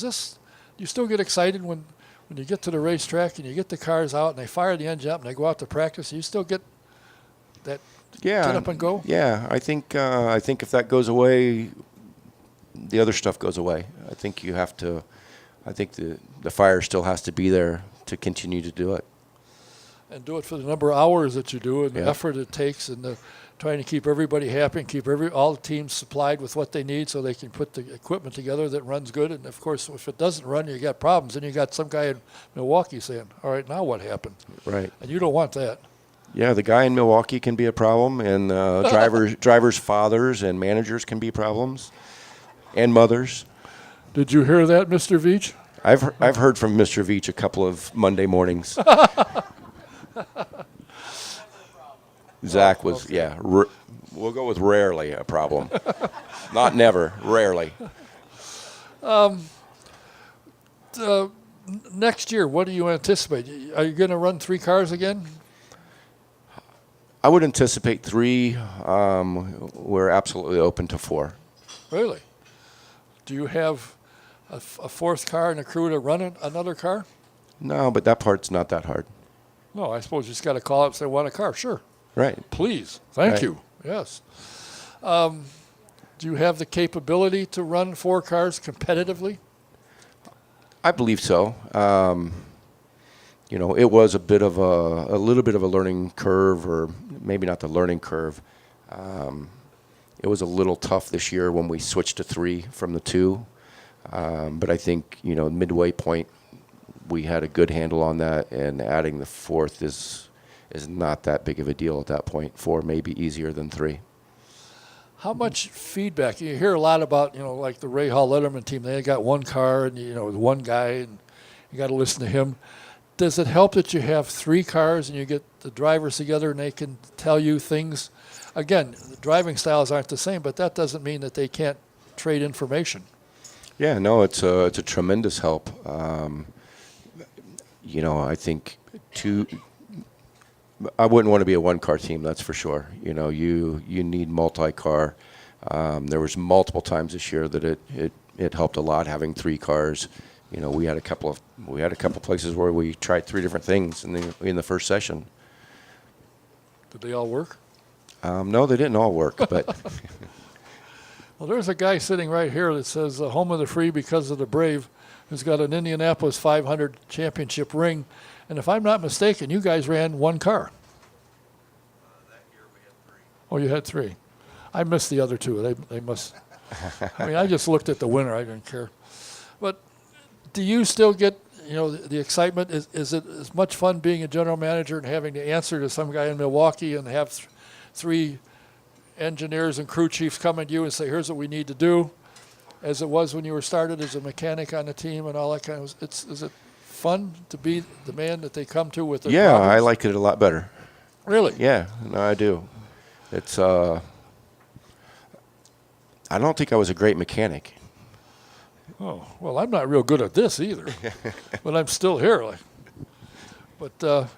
you still get excited when you get to the racetrack and you get the cars out and they fire the engine up and they go out to practice? You still get that get up and go? Yeah, I think if that goes away, the other stuff goes away. I think the fire still has to be there to continue to do it. And do it for the number of hours that you do and the effort it takes, and trying to keep everybody happy and keep all the teams supplied with what they need so they can put the equipment together that runs good. And, of course, if it doesn't run, you got problems. And you got some guy in Milwaukee saying, all right, now what happened? Right. And you don't want that. Yeah, the guy in Milwaukee can be a problem, and drivers' fathers and managers can be problems. And mothers. Did you hear that, Mr. Veach? I've heard from Mr. Veach a couple of Monday mornings. Zach was, okay. We'll go with rarely a problem. Not never, rarely. Next year, what do you anticipate? Are you going to run 3 cars again? I would anticipate 3. We're absolutely open to 4. Really? Do you have a 4th car and a crew to run another car? No, but that part's not that hard. No, I suppose you just got to call up and say, want a car? Sure. Right. Please. Thank Right. you. Yes. Do you have the capability to run 4 cars competitively? I believe so. It was a little bit of a learning curve, or maybe not the learning curve. It was a little tough this year when we switched to 3 from the 2. But I think, midway point, we had a good handle on that, and adding the 4th is not that big of a deal at that point. 4 may be easier than 3. How much feedback? You hear a lot about, like the Ray Hall Letterman team. They got 1 car and, one guy, and you got to listen to him. Does it help that you have 3 cars and you get the drivers together and they can tell you things? Again, the driving styles aren't the same, but that doesn't mean that they can't trade information. Yeah, no, it's a tremendous help. I think I wouldn't want to be a 1-car team, that's for sure. You need multi-car. There was multiple times this year that it helped a lot having 3 cars. We had a couple places where we tried 3 different things in the first session. Did they all work? No, they didn't all work, but. Well, there's a guy sitting right here that says home of the free because of the brave, who's got an Indianapolis 500 championship ring. And if I'm not mistaken, you guys ran 1 car. That year we had 3. Oh, you had 3. I missed the other 2. They must. I just looked at the winner. I didn't care. But do you still get, the excitement? Is it as much fun being a general manager and having to answer to some guy in Milwaukee and have 3 engineers and crew chiefs come to you and say, here's what we need to do, as it was when you were started as a mechanic on the team and all that kind of? Is it fun to be the man that they come to with their problems? I like it a lot better. Really? Yeah, no, I do. It's I don't think I was a great mechanic. Oh, well, I'm not real good at this either, but I'm still here. But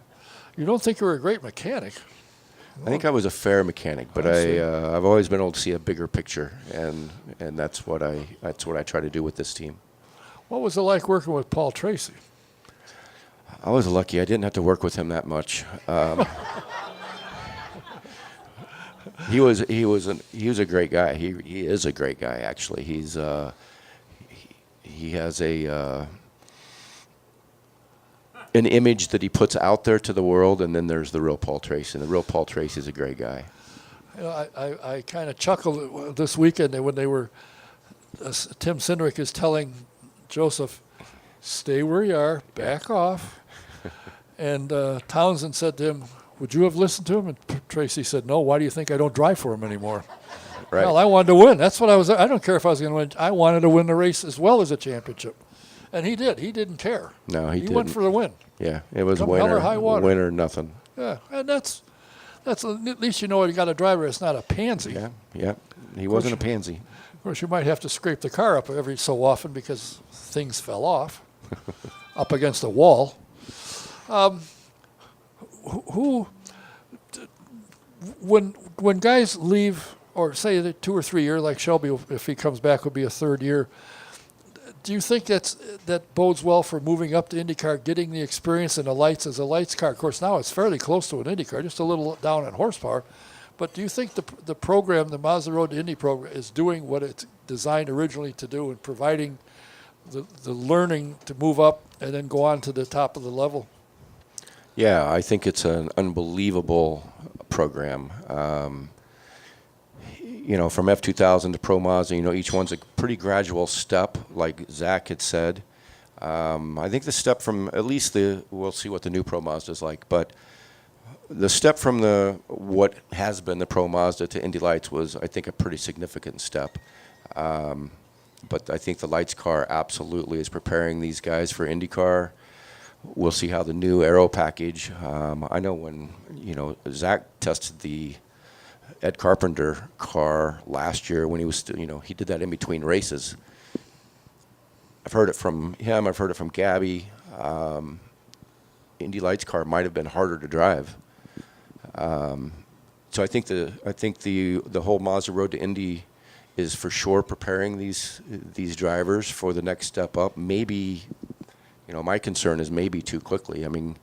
You don't think you were a great mechanic? I think I was a fair mechanic, but I see. I've always been able to see a bigger picture, and that's what I try to do with this team. What was it like working with Paul Tracy? I was lucky; I didn't have to work with him that much. He was a great guy. He is a great guy, actually. He has an image that he puts out there to the world, and then there's the real Paul Tracy. And the real Paul Tracy is a great guy. You know, I kind of chuckled this weekend when they were, Tim Cindric is telling Joseph, stay where you are, back off. And Townsend said to him, would you have listened to him? And Tracy said, no, why do you think I don't drive for him anymore? Right. Well, I wanted to win. That's what I don't care if I was going to win. I wanted to win the race as well as a championship. And he did. He didn't care. No, he didn't. He went for the win. Yeah, it was Come hell or high water. win or nothing. Yeah, and that's at least you know you got a driver that's not a pansy. Yeah. He wasn't a pansy. Of course, you might have to scrape the car up every so often because things fell off up against a wall. When guys leave, or say that 2 or 3 years, like Shelby, if he comes back, would be a third year. Do you think that bodes well for moving up to IndyCar, getting the experience in the lights as a lights car? Of course, now it's fairly close to an IndyCar, just a little down in horsepower. But do you think the program, the Mazda Road to Indy program, is doing what it's designed originally to do and providing the learning to move up and then go on to the top of the level? Yeah, I think it's an unbelievable program. From F2000 to Pro Mazda, each one's a pretty gradual step, like Zach had said. I think the step from we'll see what the new Pro Mazda is like, but the step from what has been the Pro Mazda to Indy Lights was, I think, a pretty significant step. But I think the Lights car absolutely is preparing these guys for IndyCar. We'll see how the new aero package. I know when Zach tested the Ed Carpenter car last year when he was still, he did that in between races. I've heard it from him. I've heard it from Gabby. Indy Lights car might have been harder to drive. So I think the whole Mazda Road to Indy is for sure preparing these drivers for the next step up. Maybe, my concern is maybe too quickly. I mean,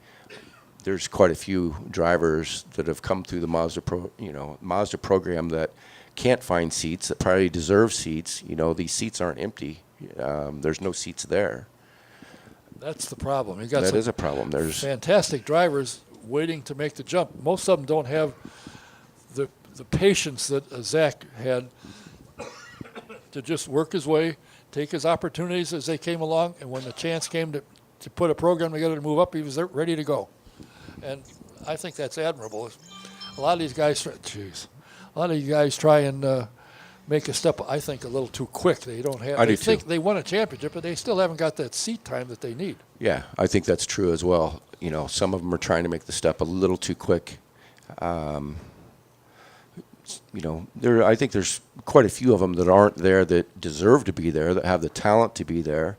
there's quite a few drivers that have come through the Mazda program that can't find seats, that probably deserve seats. These seats aren't empty. There's no seats there. That's the problem. That is a problem. There's fantastic drivers waiting to make the jump. Most of them don't have the patience that Zach had to just work his way, take his opportunities as they came along, and when the chance came to put a program together to move up, he was ready to go. And I think that's admirable. A lot of these guys try and make a step, I think, a little too quick. They don't have. They think they won a championship, but they still haven't got that seat time that they need. Yeah, I think that's true as well. Some of them are trying to make the step a little too quick. I think there's quite a few of them that aren't there that deserve to be there, that have the talent to be there.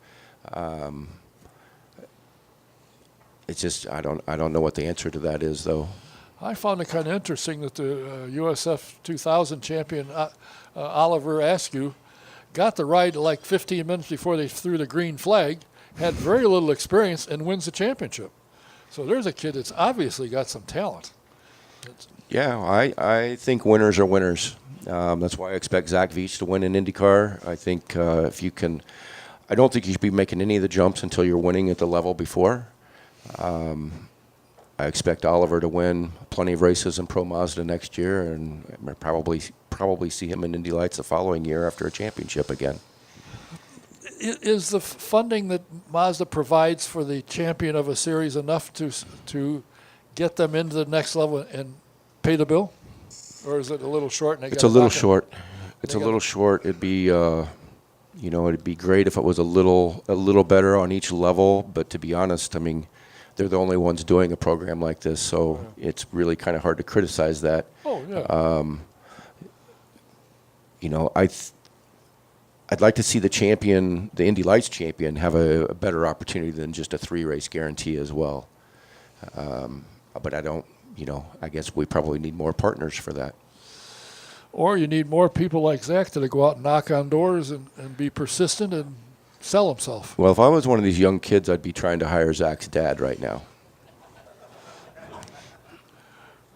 It's just I don't know what the answer to that is, though. I found it kind of interesting that the USF 2000 champion Oliver Askew got the ride like 15 minutes before they threw the green flag, had very little experience, and wins the championship. So there's a kid that's obviously got some talent. Yeah, I think winners are winners. That's why I expect Zach Veach to win in IndyCar. I think I don't think you should be making any of the jumps until you're winning at the level before. I expect Oliver to win plenty of races in Pro Mazda next year, and probably see him in Indy Lights the following year after a championship again. Is the funding that Mazda provides for the champion of a series enough to get them into the next level and pay the bill, or is it a little short? And it's a little short. It's a little short. It'd be, it'd be great if it was a little better on each level. But to be honest, I mean, they're the only ones doing a program like this, so it's really kind of hard to criticize that. Oh yeah. I'd like to see the champion, the Indy Lights champion, have a better opportunity than just a 3-race guarantee as well. But I don't, I guess we probably need more partners for that. Or you need more people like Zach to go out and knock on doors and be persistent and sell himself. Well, if I was one of these young kids, I'd be trying to hire Zach's dad right now.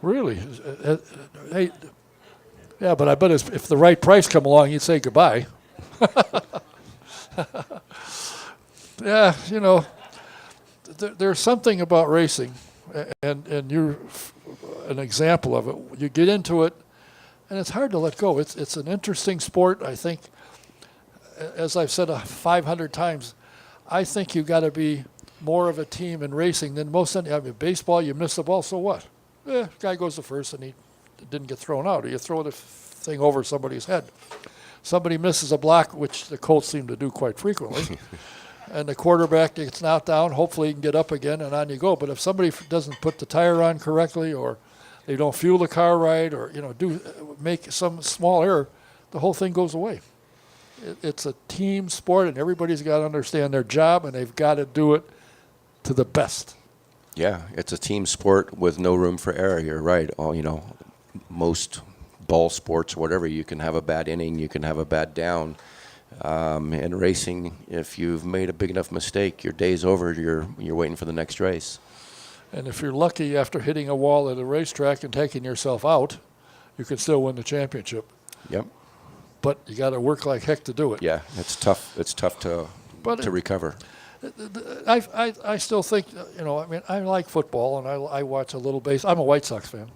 Really? Hey, yeah, but I bet if the right price come along, you'd say goodbye. Yeah, there's something about racing, and you're an example of it. You get into it, and it's hard to let go. It's an interesting sport. I think, as I've said 500 times, I think you got to be more of a team in racing than most. Baseball, you miss the ball, so what? Guy goes to first, and he didn't get thrown out. Or you throw the thing over somebody's head. Somebody misses a block, which the Colts seem to do quite frequently, and the quarterback gets knocked down. Hopefully he can get up again, and on you go. But if somebody doesn't put the tire on correctly, or they don't fuel the car right, or make some small error, the whole thing goes away. It's a team sport, and everybody's got to understand their job, and they've got to do it to the best. Yeah, it's a team sport with no room for error. You're right. Most ball sports, whatever, you can have a bad inning, you can have a bad down. In racing, if you've made a big enough mistake, your day's over. You're waiting for the next race. And if you're lucky after hitting a wall at a racetrack and taking yourself out, you can still win the championship. Yep. But you got to work like heck to do it. Yeah, it's tough. It's tough to recover. I still think, I like football, and I watch a little base. I'm a White Sox fan.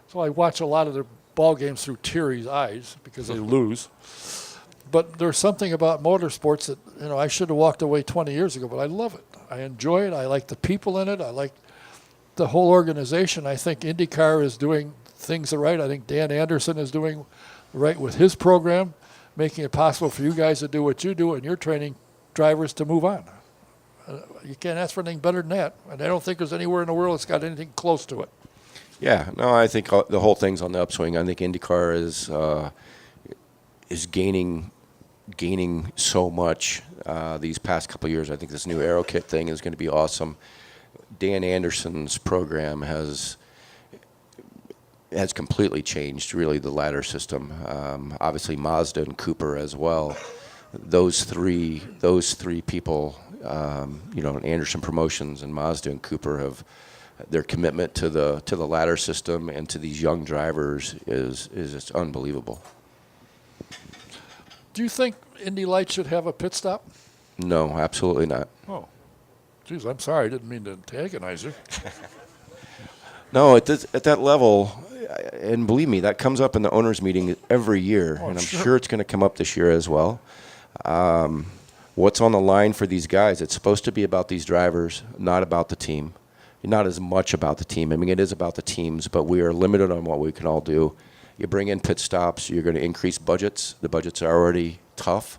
So I watch a lot of their ball games through teary eyes because they lose. But there's something about motorsports that, I should have walked away 20 years ago, but I love it. I enjoy it. I like the people in it. I like the whole organization. I think IndyCar is doing things right. I think Dan Anderson is doing right with his program, making it possible for you guys to do what you do, and you're training drivers to move on. You can't ask for anything better than that. And I don't think there's anywhere in the world that's got anything close to it. Yeah, no, I think the whole thing's on the upswing. I think IndyCar is gaining so much these past couple of years. I think this new Aero Kit thing is going to be awesome. Dan Anderson's program has completely changed, really, the ladder system. Obviously, Mazda and Cooper as well. Those three people, Anderson Promotions and Mazda and Cooper have their commitment to the ladder system and to these young drivers is just unbelievable. Do you think Indy Lights should have a pit stop? No, absolutely not. Oh, geez, I'm sorry. I didn't mean to antagonize you. No, at that level, and believe me, that comes up in the owners' meeting every year, and I'm sure it's going to come up this year as well. What's on the line for these guys? It's supposed to be about these drivers, not about the team. Not as much about the team. I mean, it is about the teams, but we are limited on what we can all do. You bring in pit stops, you're going to increase budgets. The budgets are already tough.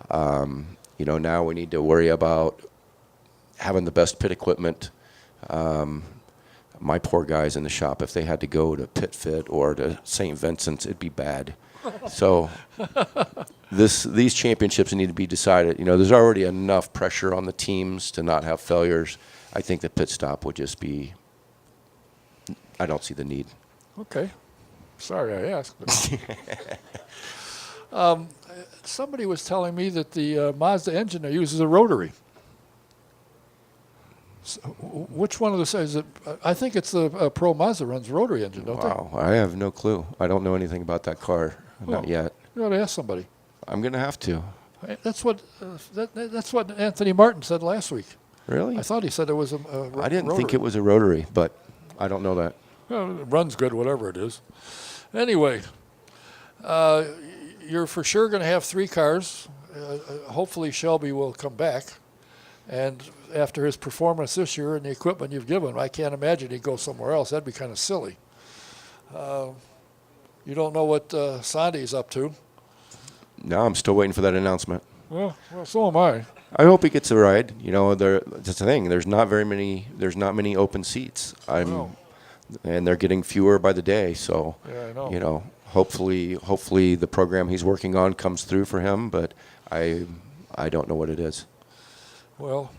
Now we need to worry about having the best pit equipment. My poor guys in the shop, if they had to go to Pit Fit or to St. Vincent's, it'd be bad. So these championships need to be decided. There's already enough pressure on the teams to not have failures. I think the pit stop would just be, I don't see the need. Okay. Sorry I asked. Somebody was telling me that the Mazda engine uses a rotary. So, which one of the is it? I think it's the Pro Mazda runs rotary engine, don't they? Wow, I have no clue. I don't know anything about that car, not yet. You ought to ask somebody. I'm going to have to. That's what Anthony Martin said last week. Really? I thought he said it was a I didn't rotary. think it was a rotary, but I don't know that. Well, it runs good, whatever it is. Anyway, you're for sure going to have 3 cars. Hopefully Shelby will come back. And after his performance this year and the equipment you've given him, I can't imagine he'd go somewhere else. That'd be kind of silly. You don't know what Sandy's up to. No, I'm still waiting for that announcement. Well, so am I. I hope he gets a ride. That's the thing. There's not many open seats. And they're getting fewer by the day. So, yeah, I know. Hopefully the program he's working on comes through for him. But I don't know what it is. Well,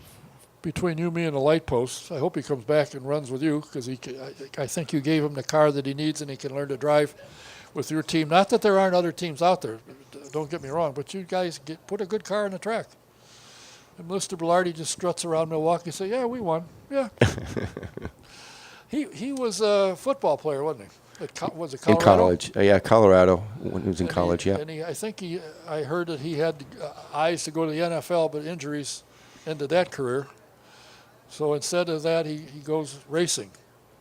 between you, me, and the light posts. I hope he comes back and runs with you because I think you gave him the car that he needs and he can learn to drive with your team. Not that there aren't other teams out there, don't get me wrong, but you guys put a good car on the track. And Mr. Belardi just struts around Milwaukee and say, yeah, we won. Yeah. He was a football player, wasn't he? Was it Colorado? In college. Yeah, Colorado when he was in college, yeah. And I heard that he had eyes to go to the NFL, but injuries ended that career. So instead of that, he goes racing.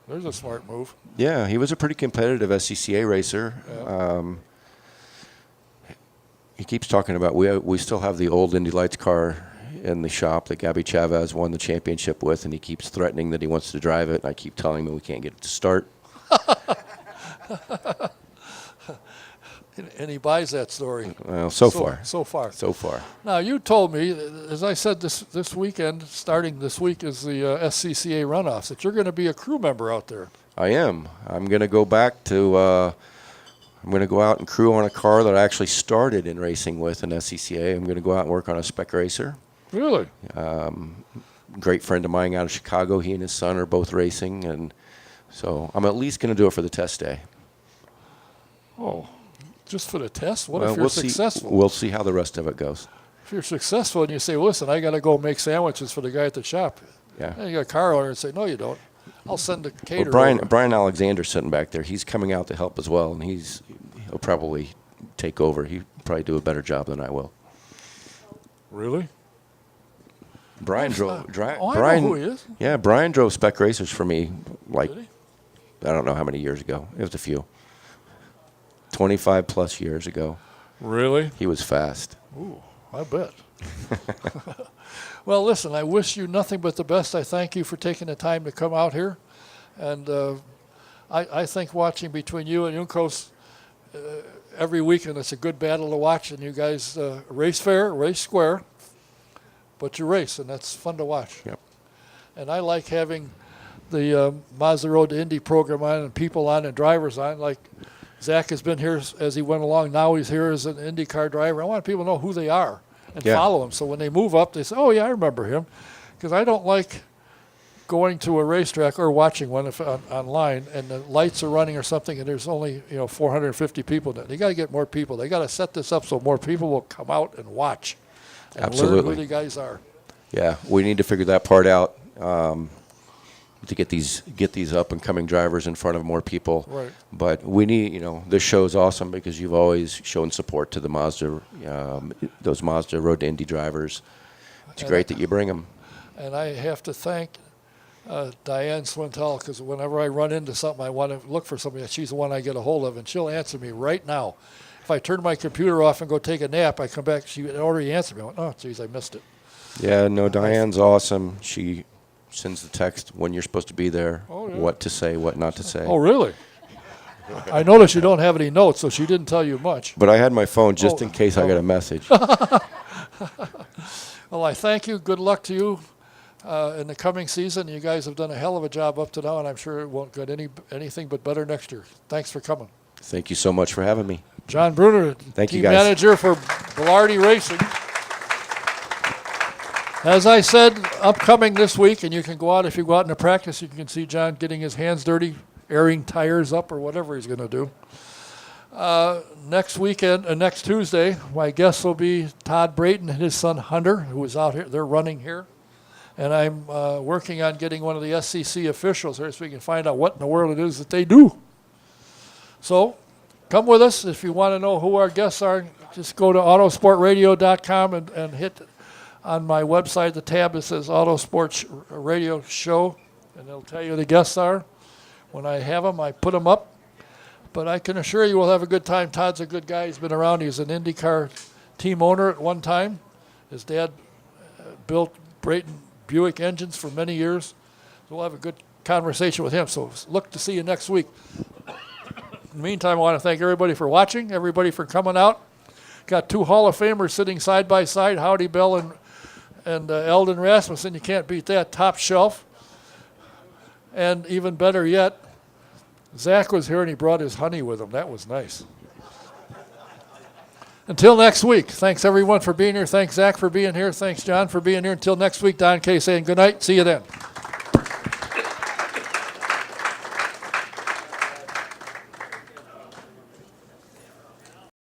There's a smart move. Yeah, he was a pretty competitive SCCA racer. Yeah. He keeps talking about we still have the old Indy Lights car in the shop that Gabby Chavez won the championship with, and he keeps threatening that he wants to drive it, and I keep telling him we can't get it to start. And he buys that story. Well, so far. So far. So far. Now, you told me, as I said this weekend, starting this week is the SCCA runoffs, that you're going to be a crew member out there. I am. I'm going to go back to I'm going to go out and crew on a car that I actually started in racing with in SCCA. I'm going to go out and work on a spec racer. Really? Great friend of mine out of Chicago. He and his son are both racing, and so I'm at least going to do it for the test day. Oh, just for the test? What Well, if you're successful? We'll see how the rest of it goes. If you're successful and you say, listen, I got to go make sandwiches for the guy at the shop. Yeah. And you got a car owner and say, no, you don't. I'll send the caterer. Well, over. Brian Alexander's sitting back there. He's coming out to help as well, and he'll probably take over. He'll probably do a better job than I will. Really? Brian I Brian, know who he is. Yeah, Brian drove spec racers for me, like, Did he? I don't know how many years ago. It was a few. 25 plus years ago. Really? He was fast. Ooh, I bet. Well, listen, I wish you nothing but the best. I thank you for taking the time to come out here. And I think watching between you and Junkos every weekend, it's a good battle to watch. And you guys race fair, race square, but you race, and that's fun to watch. Yep. And I like having the Mazda Road to Indy program on and people on and drivers on. Like Zach has been here as he went along. Now he's here as an IndyCar driver. I want people to know who they are and follow him. So when they move up, they say, oh, yeah, I remember him. Because I don't like going to a racetrack or watching one online and the lights are running or something and there's only 450 people in it. They got to get more people. They got to set this up so more people will come out and watch and Absolutely. learn who the guys are. Yeah, we need to figure that part out to get these up and coming drivers in front of more people. Right. But we need, this show is awesome because you've always shown support to the Mazda, those Mazda Road to Indy drivers. It's great that you bring them. And I have to thank Diane Swintel, because whenever I run into something, I want to look for somebody. She's the one I get a hold of, and she'll answer me right now. If I turn my computer off and go take a nap, I come back, she already answered me. I went, oh, geez, I missed it. Yeah, no, Diane's awesome. She sends the text when you're supposed to be there, what to say, what not to say. Oh, really? I noticed you don't have any notes, so she didn't tell you much. But I had my phone just in case I got a message. Well, I thank you. Good luck to you in the coming season. You guys have done a hell of a job up to now, and I'm sure it won't get anything but better next year. Thanks for coming. Thank you so much for having me. John Brunner, Thank you, team guys. manager for Belardi Racing. As I said, upcoming this week, and you can go out, if you go out into practice, you can see John getting his hands dirty, airing tires up or whatever he's going to do. Next Tuesday, my guest will be Todd Brayton and his son Hunter, who is out here. They're running here. And I'm working on getting one of the SCC officials here so we can find out what in the world it is that they do. So come with us. If you want to know who our guests are, just go to autosportradio.com and hit on my website the tab that says Autosports Radio Show, and it'll tell you who the guests are. When I have them, I put them up. But I can assure you we'll have a good time. Todd's a good guy. He's been around. He's an IndyCar team owner at one time. His dad built Brayton Buick engines for many years. So we'll have a good conversation with him. So look to see you next week. In the meantime, I want to thank everybody for watching, everybody for coming out. Got two Hall of Famers sitting side by side, Howdy Bell and Eldon Rasmussen. You can't beat that. Top shelf. And even better yet, Zach was here and he brought his honey with him. That was nice. Until next week, thanks everyone for being here. Thanks, Zach, for being here. Thanks, John, for being here. Until next week, Don Kay saying good night. See you then.